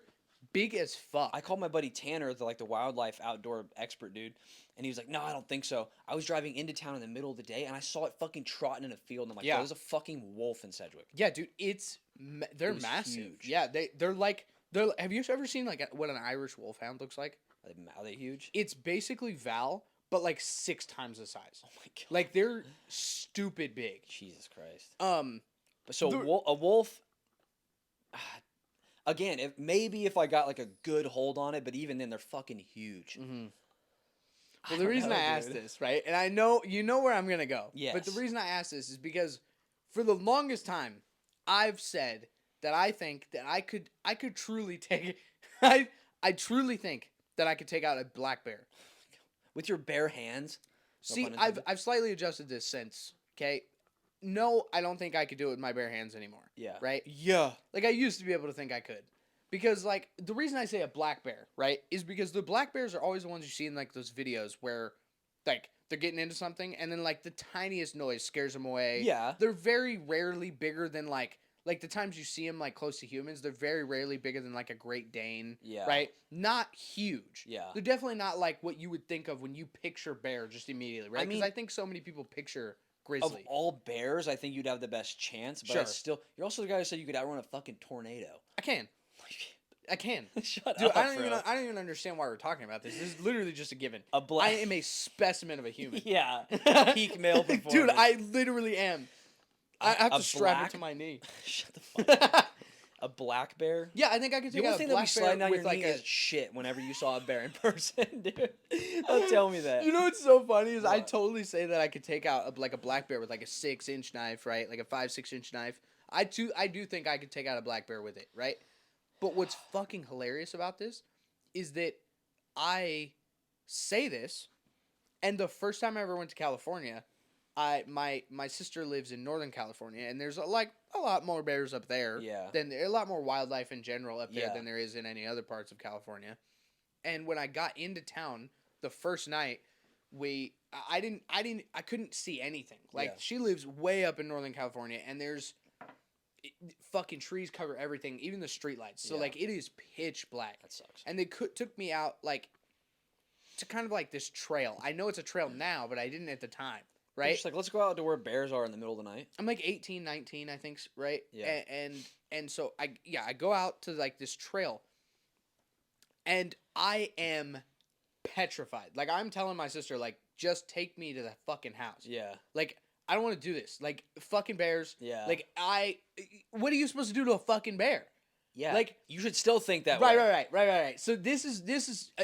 big as fuck. I called my buddy Tanner, the wildlife outdoor expert dude, and he was like, "No, I don't think so." I was driving into town in the middle of the day, and I saw it fucking trotting in a field, and I'm like, Yeah. "There's a fucking wolf in Sedgwick." Yeah, dude, they're It was massive. huge. Yeah, they're like have you ever seen like what an Irish wolfhound looks like? Are they huge? It's basically Val, but like 6 times the size. Oh my god! Like they're stupid big. Jesus Christ! But So a wolf. Again, if I got like a good hold on it, but even then they're fucking huge. Mm-hmm. I Well, the don't reason know, I asked dude. this, right, and I know you know where I'm gonna go. Yes. But the reason I asked this is because for the longest time, I've said that I think that I could truly take I truly think that I could take out a black bear. With your bare hands. No See, pun intended. I've slightly adjusted this since. Okay, no, I don't think I could do it with my bare hands anymore. Yeah. Right. Yeah. Like I used to be able to think I could. Because like the reason I say a black bear, right, is because the black bears are always the ones you see in like those videos where like they're getting into something and then like the tiniest noise scares them away. Yeah. They're very rarely bigger than like like the times you see them like close to humans, they're very rarely bigger than like a Great Dane. Yeah. Right? Not huge. Yeah. They're definitely not like what you would think of when you picture bear just immediately, right? Because mean, I think so many people picture of grizzly. all bears, I think you'd have the best chance. But Sure. still, you're also the guy who said you could outrun a fucking tornado. I can. Shut Dude, up, I bro. don't even understand why we're talking about this. This is literally just a given. I I am a specimen of a human. Yeah. Peak male performance. Dude, I literally am. I have A to strap black- it to my knee. Shut the fuck up. A black bear? Yeah, I think I could The take only out a thing that would be black sliding bear down with your like knee a. is shit whenever you saw a bear in person, dude. Don't tell me that. You know what's so funny is I What? totally say that I could take out a black bear with like a 6-inch knife, right? Like a 5-6-inch knife. I do think I could take out a black bear with it, right? But what's fucking hilarious about this is that I say this, and the first time I ever went to California, my sister lives in Northern California, and there's a lot more bears up there. Yeah. A lot more wildlife in general up there Yeah. than there is in any other parts of California. And when I got into town the first night, I couldn't see anything. Like Yeah. she lives way up in Northern California, and there's fucking trees cover everything, even the streetlights. So Yeah. like it is pitch black. That sucks. And they took me out like to kind of like this trail. I know it's a trail now, but I didn't at the time, They're right? just like, let's go out to where bears are in the middle of the night. I'm like 18, 19, I think, right? Yeah. And so I go out to like this trail, and I am petrified. Like I'm telling my sister, like, just take me to the fucking house. Yeah. Like I don't want to do this. Like fucking bears. Yeah. Like what are you supposed to do to a fucking bear? Yeah. like- you should still think that Right, way. right. So this is,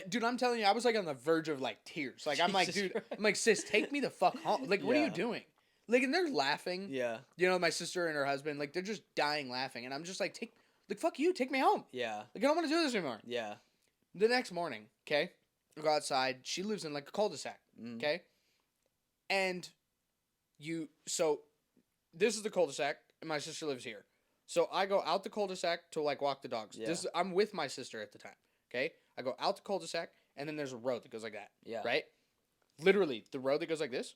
dude. I'm telling you, I was like on the verge of like tears. Like I'm like, Jesus dude, Christ. I'm like, sis, take me the fuck home. Like, what are you Yeah. doing? Like, and they're laughing. Yeah. You know, my sister and her husband, like, they're just dying laughing, and I'm just like, fuck you, take me home. Yeah. Like, I don't want to do this anymore. Yeah. The next morning, okay, I go outside. She lives in like a cul-de-sac, Mm. okay, and so this is the cul-de-sac, and my sister lives here. So I go out the cul-de-sac to like walk the dogs. Yeah. I'm with my sister at the time. Okay, I go out the cul-de-sac, and then there's a road that goes like that. Yeah. Right. Literally, the road that goes like this.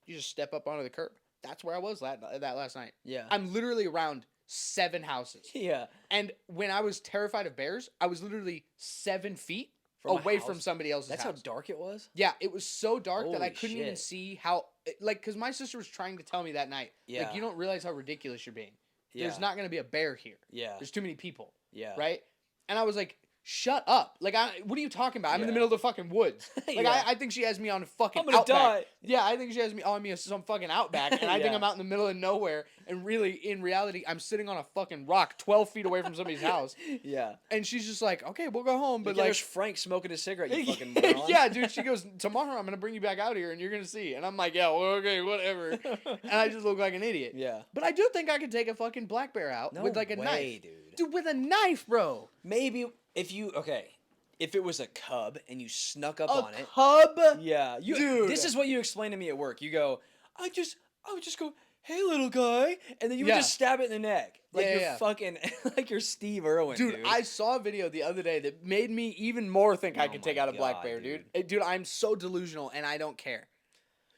You just step up onto the curb. That's where I was that last night. Yeah. I'm literally around 7 houses. Yeah. And when I was terrified of bears, I was literally 7 feet From a away house? from somebody else's That's house. how dark it was? Yeah, it was so dark that I Holy couldn't even shit. see how, like, because my sister was trying to tell me that night, Yeah. like, you don't realize how ridiculous you're being. Yeah. There's not going to be a bear here. Yeah. There's too many people, Yeah. right? And I was like, shut up. Like, what are you talking about? I'm in the Yeah. middle of the fucking woods. Like, Yeah. I think she has me on a fucking I'm gonna outback. die. Yeah, I think she has me on me some fucking outback, and I think Yeah. I'm out in the middle of nowhere, and really, in reality, I'm sitting on a fucking rock 12 feet away from somebody's house, Yeah. and she's just like, okay, we'll go home, but But like, there's Frank smoking a cigarette, you fucking moron. yeah, dude, she goes, tomorrow I'm gonna bring you back out here, and you're gonna see, and I'm like, yeah, well, okay, whatever, and I just look like an idiot. Yeah. But I do think I could take a fucking black bear out No with like a way, knife, dude. with a knife, bro. Maybe if it was a cub and you snuck up A on it. cub? Yeah. Dude. This is what you explain to me at work. You go, I would just go, hey little guy, and then you would Yeah. just stab it in the neck. Like Yeah, you're yeah. fucking like you're Steve Irwin, dude. Dude, I saw a video the other day that made me even more think I Oh could my take out a black God, bear, dude. Dude, I'm so delusional and I don't care.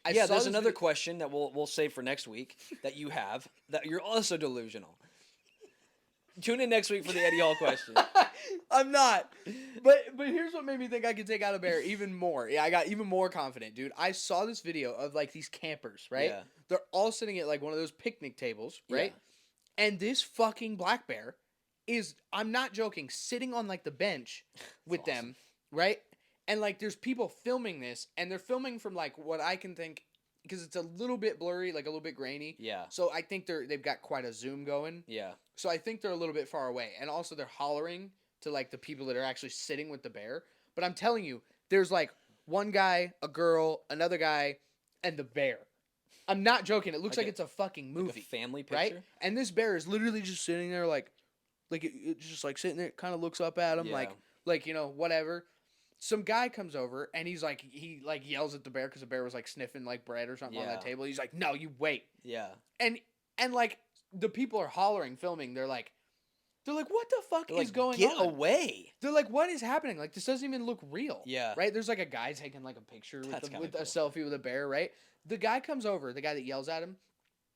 yeah, saw there's this another video- question that we'll save for next week that you have that you're also delusional. Tune in next week for the Eddie Hall question. I'm not. But here's what made me think I could take out a bear even more. Yeah, I got even more confident, dude. I saw this video of like these campers, right? Yeah. They're all sitting at like one of those picnic tables, right? And this fucking black bear is, I'm not joking, sitting on like the bench with awesome. them, right? And like there's people filming this, and they're filming from like what I can think, because it's a little bit blurry, like a little bit grainy. Yeah. So I think they've got quite a zoom going. Yeah. So I think they're a little bit far away. And also they're hollering to like the people that are actually sitting with the bear. But I'm telling you, there's like one guy, a girl, another guy, and the bear. I'm not joking. It looks Like like a- it's a fucking Like movie. a family picture. Right? And this bear is literally just sitting there it's just like sitting there, kind of looks up at him Yeah. like, you know, whatever. Some guy comes over and he yells at the bear because the bear was like sniffing like bread or something on that Yeah. table. He's like, no, you wait. Yeah. And like the people are hollering, filming. They're like, what the fuck They're is like, going get on? away. They're like, what is happening? Like, this doesn't even look real. Yeah. Right? There's like a guy taking like a picture That's kinda with cool. a selfie with a bear, right? The guy comes over, the guy that yells at him,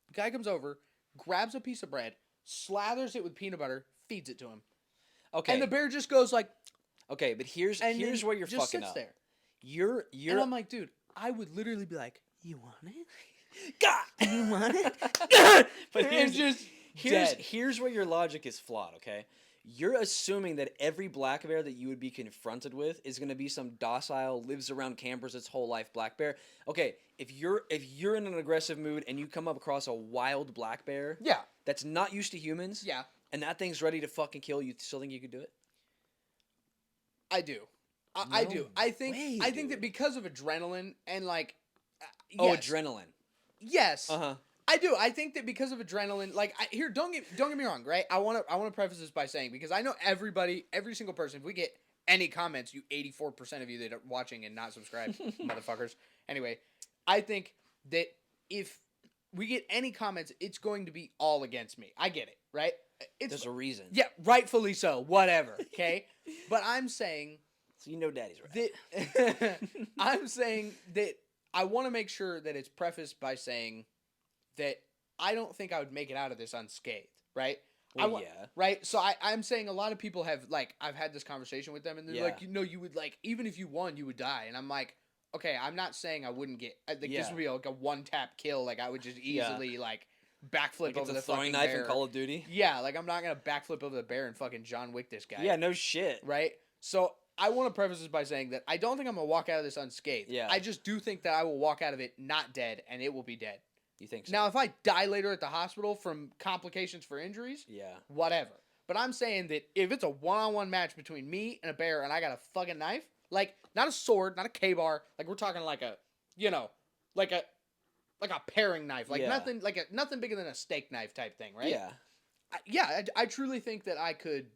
the guy comes over, grabs a piece of bread, slathers it with peanut butter, feeds it to him. Okay. And the bear just goes like, okay, but here's where you're just fucking sits up. there. You're And I'm like, dude, I would literally be like, you want it? God, You want it? but And just dead. here's where your logic is flawed, okay? You're assuming that every black bear that you would be confronted with is going to be some docile, lives around campers its whole life black bear. Okay, if you're in an aggressive mood and you come up across a wild black bear, Yeah. that's not used to humans, Yeah. and that thing's ready to fucking kill you, still think you could do it? I do. I do. I think way, that dude. because of adrenaline and like Oh, yes. adrenaline. Yes. Uh-huh. I do. I think that because of adrenaline, like don't get me wrong, right? I want to preface this by saying, because I know every single person, if we get any comments, you 84% of you that are watching and not subscribed, motherfuckers. Anyway, I think that if we get any comments, it's going to be all against me. I get it, right? There's a reason. Yeah, rightfully so. Whatever, okay? But I'm saying So you know daddy's right. that I'm saying that I want to make sure that it's prefaced by saying that I don't think I would make it out of this unscathed, right? Well, yeah. Right? So I'm saying a lot of people have, like, I've had this conversation with them, and they're Yeah. like, you would, like, even if you won, you would die. And I'm like, okay, I'm not saying I wouldn't get, like, this would be like a one-tap kill. Like, I would just easily, like, backflip Like over it's the a throwing fucking knife bear. in Call of Duty. Yeah, like, I'm not going to backflip over the bear and fucking John Wick this guy. Yeah, no shit. Right? So I want to preface this by saying that I don't think I'm going to walk out of this unscathed. Yeah. I just do think that I will walk out of it not dead, and it will be dead. You think so? Now, if I die later at the hospital from complications for injuries, Yeah. whatever. But I'm saying that if it's a one-on-one match between me and a bear and I got a fucking knife, like, not a sword, not a K-bar, like, we're talking like a, like a paring knife, like Yeah. nothing bigger than a steak knife type thing, right? Yeah. I truly think that I could.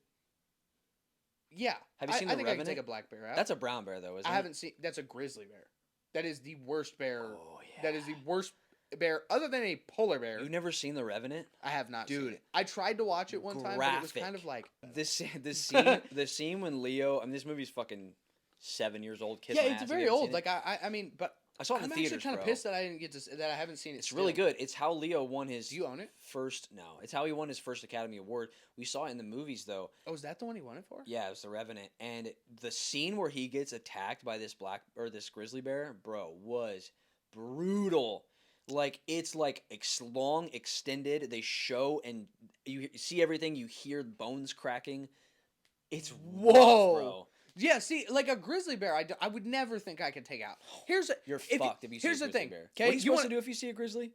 Yeah. Have you seen I The think I Revenant? can take a black bear out. That's a brown bear though, isn't it? I haven't seen. That's a grizzly bear. That is the worst bear. Oh yeah. That is the worst bear, other than a polar bear. You've never seen The Revenant? I have not seen Dude, it. I tried to watch it one time, but it was kind of like the scene when Leo. I mean, this movie's fucking 7 years old. Kiss yeah, my it's ass if very you haven't old. seen it. Like I mean, but I saw it in I'm the actually theaters, kind of bro. pissed that I didn't get to that I haven't seen it. It's still. really good. It's how Leo won his. Do you own it? First, no. It's how he won his first Academy Award. We saw it in the movies though. Oh, is that the one he won it for? Yeah, it was The Revenant, and the scene where he gets attacked by this this grizzly bear, bro, was brutal. Like it's like long extended. They show and you see everything. You hear bones cracking. It's rough, bro. Yeah, see, like a grizzly bear, I would never think I could take out. You're fucked if you see here's a the grizzly thing, bear. okay? What are you supposed wanna- to do if you see a grizzly?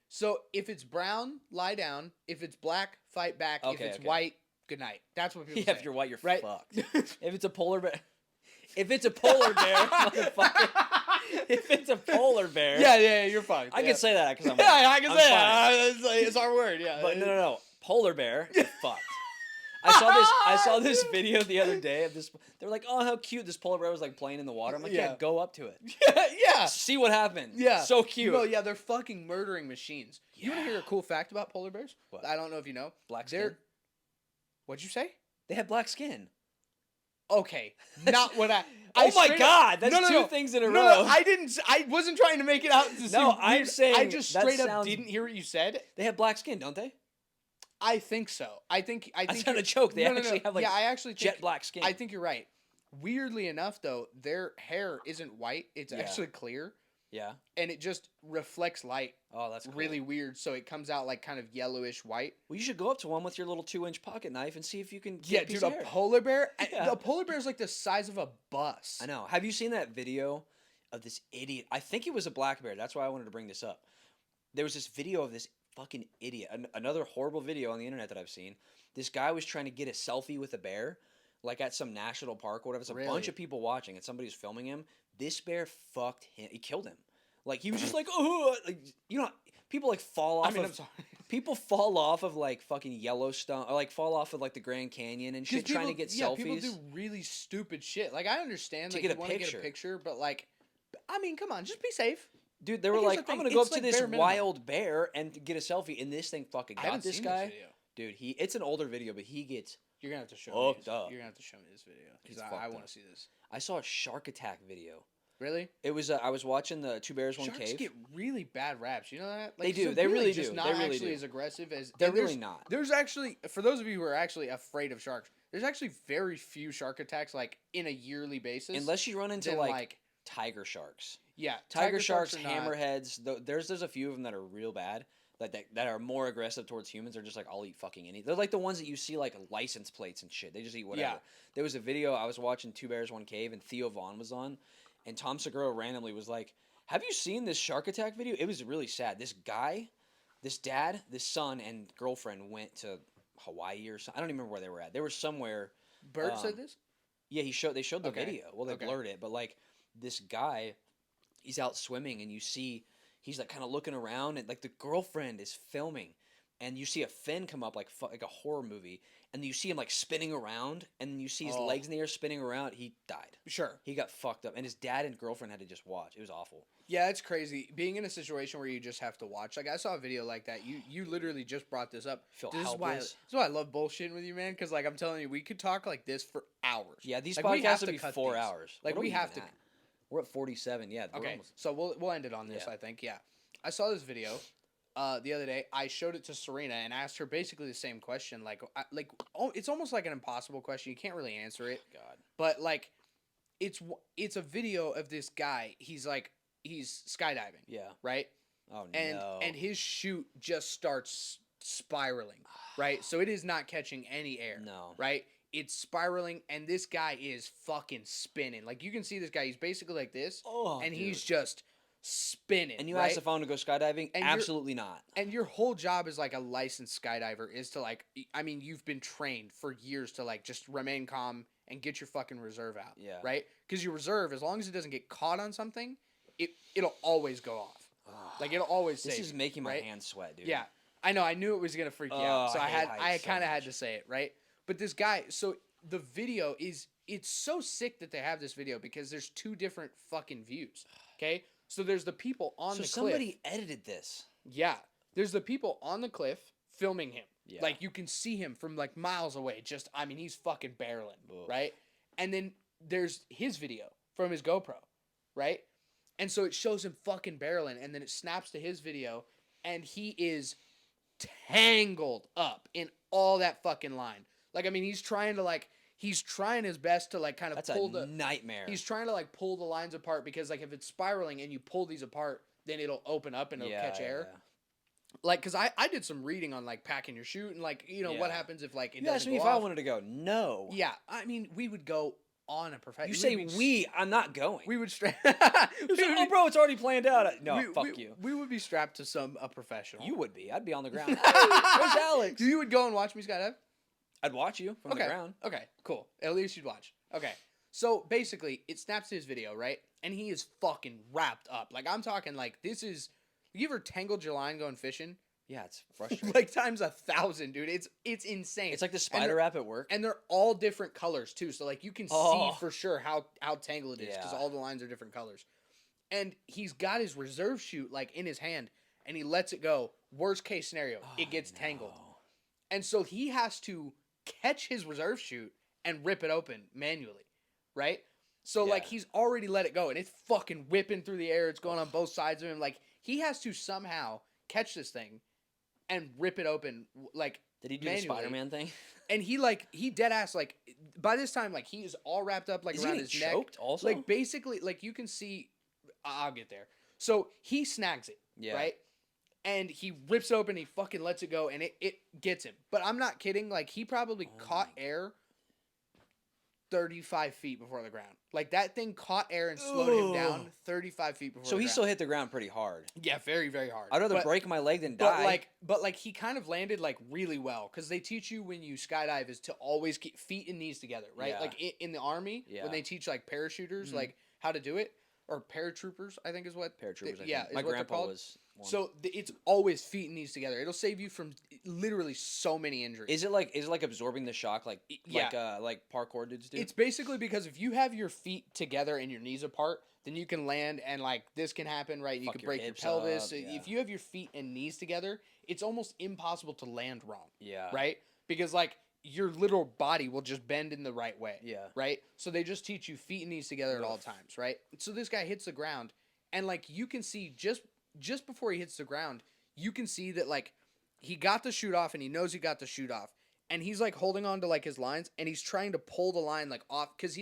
So if it's brown, lie down. If it's black, fight back. Okay, if it's okay. white, good night. That's what people Yeah, say. if you're white, you're right? fucked. If it's a polar bear, motherfucker. If it's a polar bear, yeah, you're fine. I can say that because I'm. Yeah, I can I'm say fine. that. It's our word. Yeah, But no, polar bear, you're fucked. I saw this video the other day of this. They were like, "Oh, how cute!" This polar bear was like playing in the water. I'm like, "Yeah, Yeah. go up to it, yeah. see what happens." Yeah. So cute. No, yeah, they're fucking murdering machines. You want to hear a cool fact about polar bears? What? I don't know if you know. Black They're. skin. What'd you say? They have black skin. Okay, not what I. Oh my straight God, up, that's no, two things in a no, row. No, I didn't. I wasn't trying to make it out to No, seem I'm weird. saying I just that straight up sounds- didn't hear what you said. They have black skin, don't they? I think so. I think. That's not a joke. They actually have like yeah, I actually think, jet black skin. I think you're right. Weirdly enough, though, their hair isn't white. It's Yeah. actually clear, Yeah. and it just reflects light. Oh, that's cool. Really weird. So it comes out like kind of yellowish white. Well, you should go up to one with your little 2-inch pocket knife and see if you can get Yeah, a piece dude, of a hair. polar bear. Yeah. A polar bear is like the size of a bus. I know. Have you seen that video of this idiot? I think it was a black bear. That's why I wanted to bring this up. There was this video of this fucking idiot. Another horrible video on the internet that I've seen. This guy was trying to get a selfie with a bear, like at some national park or whatever. It's a bunch Really? of people watching, and somebody was filming him. This bear fucked him. He killed him. Like he was just like, oh, like, you know, people like fall off. I mean, of, I'm sorry. People fall off of like fucking Yellowstone, or like fall off of like the Grand Canyon and shit, trying to get selfies. People do really stupid shit. Like I understand To like get you a want to get a picture. picture, but like, I mean, come on, just be safe. Dude, they were Here's like, the thing, I'm gonna go up it's to like this bare minimum. wild bear and get a selfie, and this thing fucking I got haven't this seen guy. this video. Dude, it's an older video, but he gets. You're gonna have to show Fucked me. up. You're gonna have to show me this video because It's I fucked want up. to see this. I saw a shark attack video. Really? It was I was watching the Two Bears One Sharks Cave. get really bad raps. You know that? They do. So They really just do. Not They really actually do. as aggressive as They're and really not. There's actually, for those of you who are actually afraid of sharks, there's actually very few shark attacks like in a yearly basis. Unless you run into than, like tiger sharks. Yeah, Tiger sharks, are not- hammerheads. There's a few of them that are real bad. Like that are more aggressive towards humans. They're just like, I'll eat fucking anything. They're like the ones that you see like license plates and shit. They just eat whatever. Yeah. There was a video I was watching, Two Bears One Cave, and Theo Vaughn was on, and Tom Segura randomly was like, "Have you seen this shark attack video?" It was really sad. This guy, this dad, this son, and girlfriend went to Hawaii or something. I don't even remember where they were at. They were somewhere. Bert said this? Yeah, they showed the Okay. video. Well, they Okay. blurred it, but like this guy, he's out swimming, and you see he's like kind of looking around, and like the girlfriend is filming, and you see a fin come up like a horror movie, and you see him like spinning around, and you see his Oh. legs in the air spinning around. He died. Sure. He got fucked up, and his dad and girlfriend had to just watch. It was awful. Yeah, it's crazy being in a situation where you just have to watch. Like I saw a video like that. You literally just brought this up. Feel This helpless. is why I love bullshitting with you, man. Because like I'm telling you, we could talk like this for hours. Yeah, these Like, we have podcasts would to be cut 4 these. hours. Like, What are we have even to- at? We're at 47. Yeah. We're Okay, almost- so we'll end it on this. Yeah. I think. Yeah, I saw this video the other day. I showed it to Serena and asked her basically the same question. It's almost like an impossible question. You can't really answer it. God. But like, it's a video of this guy. He's skydiving, Yeah. right? Oh And no. and his chute just starts spiraling, right? So it is not catching any air, No. right? It's spiraling, and this guy is fucking spinning. Like you can see this guy. He's basically like this, Oh, and dude. he's just spinning. And you right? asked if I want to go skydiving? And you're- Absolutely not. And your whole job as like a licensed skydiver is to like, I mean, you've been trained for years to like just remain calm and get your fucking reserve out. Yeah. Right? Because your reserve, as long as it doesn't get caught on something, it'll always go off. Like it'll always This save is you, making my right? hands sweat, dude. Yeah. I know. I knew it was gonna freak you Oh, out, so I I hate had heights so kind of had much. to say it, right? But this guy, so the video it's so sick that they have this video because there's two different fucking views. Okay, so there's the people on So the cliff. somebody edited this. Yeah. There's the people on the cliff filming him. Yeah. Like you can see him from like miles away. Just I mean he's fucking barreling, Ugh. right? And then there's his video from his GoPro, right? And so it shows him fucking barreling, and then it snaps to his video, and he is tangled up in all that fucking line. Like I mean he's trying his best to like kind of That's pull a the nightmare. He's trying to like pull the lines apart because like if it's spiraling and you pull these apart, then it'll open up and it'll catch air. Yeah. Like, because I did some reading on like packing your chute and like, you know, what Yeah. happens if like it You asked doesn't me go if I off. wanted to go. No. Yeah, I mean, we would go on a professional. You say we, I'm not going. We would strap. You say, oh, bro, it's already planned out. No, fuck you. We would be strapped to a professional. You would be. I'd be on the ground. Where's Alex? You would go and watch me skydive? I'd watch you from Okay. the ground. Okay, cool. At least you'd watch. Okay. So basically, it snaps to his video, right? And he is fucking wrapped up. Like, I'm talking like this is. You ever tangled your line going fishing? Yeah, it's frustrating. Like times 1,000, dude. It's insane. It's like the And spider they're- wrap at work. And they're all different colors too, so like you can Oh. see for sure how tangled it is because Yeah. all the lines are different colors. And he's got his reserve chute like in his hand, and he lets it go. Worst case scenario, it gets tangled, and so he has to catch his reserve chute and rip it open manually, right? So like Yeah. he's already let it go, and it's fucking whipping through the air. It's going on both sides of him. Like he has to somehow catch this thing and rip it open, like. Did he do manually. the Spider-Man thing? And he dead ass like by this time like he's all wrapped up like Is he around getting his neck. choked also? Like basically like you can see I'll get there. So he snags it, Yeah. right? And he rips open, he fucking lets it go, and it gets him. But I'm not kidding, like he probably caught air 35 feet before the ground. Like that thing caught air and slowed him down Ugh. 35 feet before So the he ground. still hit the ground pretty hard. Yeah, very, very hard. I'd rather But- break my leg than but die. like he kind of landed like really well because they teach you when you skydive is to always keep feet and knees together, right? Yeah. Like in the army Yeah. when they teach like parachuters Mhm. like how to do it or paratroopers, I think is what Paratroopers. I yeah, think. is My what they're grandpa called. was one. So it's always feet and knees together. It'll save you from literally so many injuries. Is it like absorbing the shock like Yeah. like parkour dudes do? It's basically because if you have your feet together and your knees apart, then you can land and like this can happen, right? You Fuck can your break your hips pelvis. up, yeah. If you have your feet and knees together, it's almost impossible to land wrong. yeah. Right? Because like your little body will just bend in the right way. Yeah. Right? So they just teach you feet and knees together at all times, right? So this guy hits the ground, and like you can see just before he hits the ground, you can see that like he got the shoot off and he knows he got the shoot off. And he's like holding on to like his lines and he's trying to pull the line like off because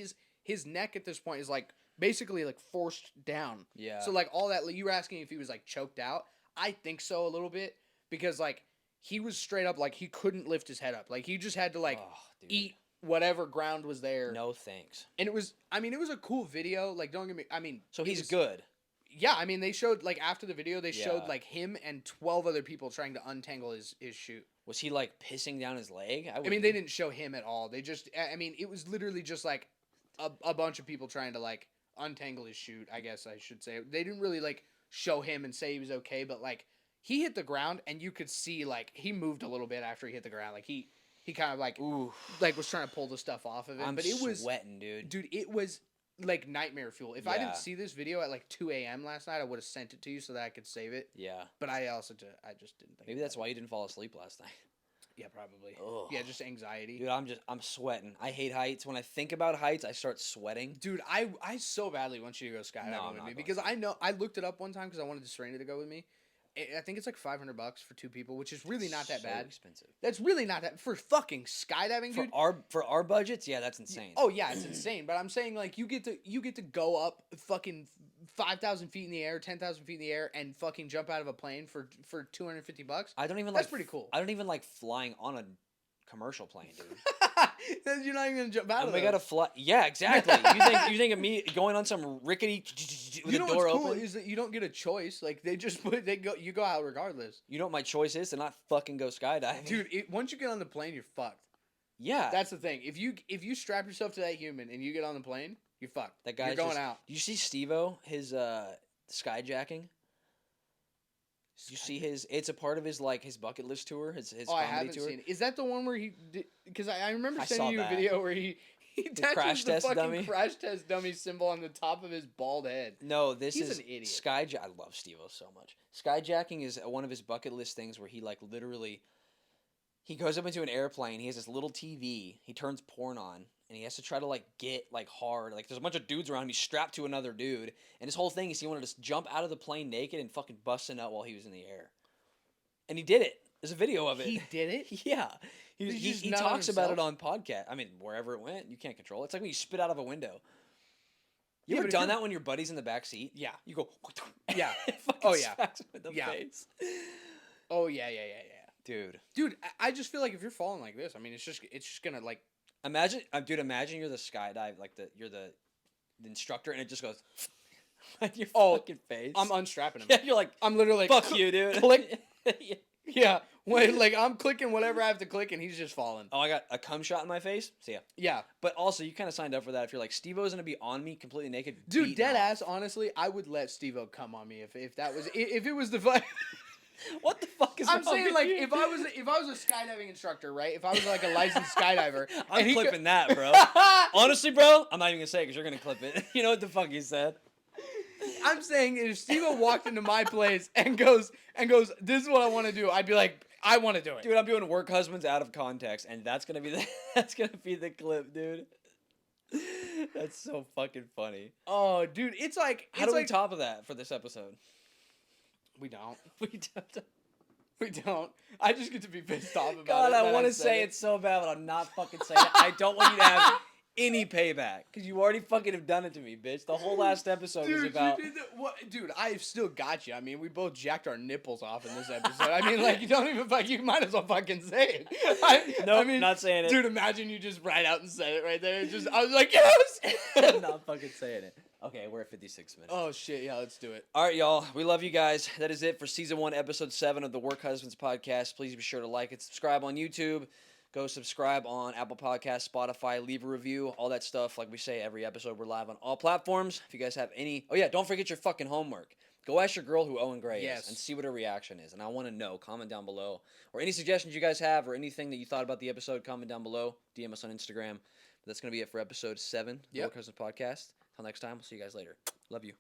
his neck at this point is like basically like forced down. Yeah. So like all that, you were asking if he was like choked out. I think so a little bit because like he was straight up like he couldn't lift his head up. Like he just had to like eat whatever ground was there. No thanks. And it was a cool video. Like don't get me, I mean. So he's good. Yeah, I mean, they showed, like, after the video, they showed, like, him and 12 other people trying to untangle his chute. Was he, like, pissing down his leg? I mean, they didn't show him at all. They just, I mean, it was literally just, like, a bunch of people trying to, like, untangle his chute, I guess I should say. They didn't really, like, show him and say he was okay, but, like, he hit the ground, and you could see, like, he moved a little bit after he hit the ground. Like, he kind of, like, was trying to pull the stuff off of it. But it was sweating, dude. Dude, it was like nightmare fuel. If I didn't see this video at like 2 a.m. last night, I would have sent it to you so that I could save it. Yeah. But I just didn't think. Maybe that's why you didn't fall asleep last night. Yeah, probably. Ugh. Yeah, just anxiety. Dude, I'm sweating. I hate heights. When I think about heights, I start sweating. Dude, I so badly want you to go skydiving with me because I know I looked it up one time because I wanted Serena to go with me. I think it's like $500 for 2 people, which is really not that bad. Expensive. That's really not that for fucking skydiving, dude. For our budgets, yeah, that's insane. Oh yeah, it's insane. But I'm saying like you get to go up fucking 5,000 feet in the air, 10,000 feet in the air, and fucking jump out of a plane for $250. I don't even That's pretty cool. I don't even like flying on a commercial plane, dude. You're not even gonna jump out of it. We gotta fly. Yeah, exactly. You think of me going on some rickety with the door what's cool open? is that you don't get a choice. Like you go out regardless. You know what my choice is? To not fucking go skydiving, Dude, once you get on the plane, you're fucked. Yeah, that's the thing. If you strap yourself to that human and you get on the plane, you're fucked. That guy's going out. Do you see Steve-O, his skyjacking? You see his? It's a part of his his bucket list tour. His comedy I haven't tour. seen it. Is that the one where he? Because I remember I sending saw you a that. video where he crash tattoos the test fucking dummy? crash test dummy symbol on the top of his bald head. No, He's an idiot. I love Steve-O so much. Skyjacking is one of his bucket list things where he literally. He goes up into an airplane. He has this little TV. He turns porn on, and he has to try to get hard. There's a bunch of dudes around him. He's strapped to another dude, and his whole thing is he wanted to jump out of the plane naked and fucking bust a nut while he was in the air. And he did it. There's a video of it. He did it? Yeah. He talks about it on podcast. I mean, wherever it went, you can't control it. It's like when you spit out of a window. You ever done that when your buddy's in the back seat? Yeah. You go. Yeah. Oh yeah. With the face. Oh yeah. Dude, I just feel like if you're falling like this, I mean, it's just gonna Imagine, you're the skydive, you're the instructor, and it just goes. Like your fucking face. I'm unstrapping him. Yeah, you're like, I'm literally fuck you, dude. Click. Yeah. Wait, I'm clicking whatever I have to click, and he's just falling. Oh, I got a cum shot in my face. See ya. Yeah. But also, you kind of signed up for that. If you're like, Steve-O's gonna be on me completely naked. Dude, dead ass. Honestly, I would let Steve-O come on me if it was the fight. What the fuck is? I'm saying if I was a skydiving instructor, right? If I was a licensed skydiver, I'm clipping that, bro. Honestly, bro, I'm not even gonna say it because you're gonna clip it. You know what the fuck he said? I'm saying if Steve-O walked into my place and goes, this is what I want to do, I'd be like, I want to do it. Dude, I'm doing work husbands out of context, and that's gonna be the clip, dude. That's so fucking funny. Oh, dude, it's like how do we top of that for this episode? We don't. We don't. I just get to be pissed off about it. God, I want to say it so bad, but I'm not fucking saying it. I don't want you to have any payback because you already fucking have done it to me, bitch. The whole last episode was about. Dude, I've still got you. I mean, we both jacked our nipples off in this episode. I mean, you don't even you might as well fucking say it. Nope, not saying it. Dude, imagine you just write out and said it right there. I was like, yes. I'm not fucking saying it. Okay, we're at 56 minutes. Oh, shit. Yeah, let's do it. All right, y'all. We love you guys. That is it for Season 1, Episode 7 of the Work Husbands Podcast. Please be sure to like and subscribe on YouTube. Go subscribe on Apple Podcasts, Spotify. Leave a review. All that stuff. Like we say every episode, we're live on all platforms. If you guys have any... Oh, yeah, don't forget your fucking homework. Go ask your girl who Owen Gray is and see what her reaction is. And I want to know. Comment down below. Or any suggestions you guys have or anything that you thought about the episode, comment down below. DM us on Instagram. But that's going to be it for Episode 7 of the Work Husbands Podcast. Until next time, we'll see you guys later. Love you.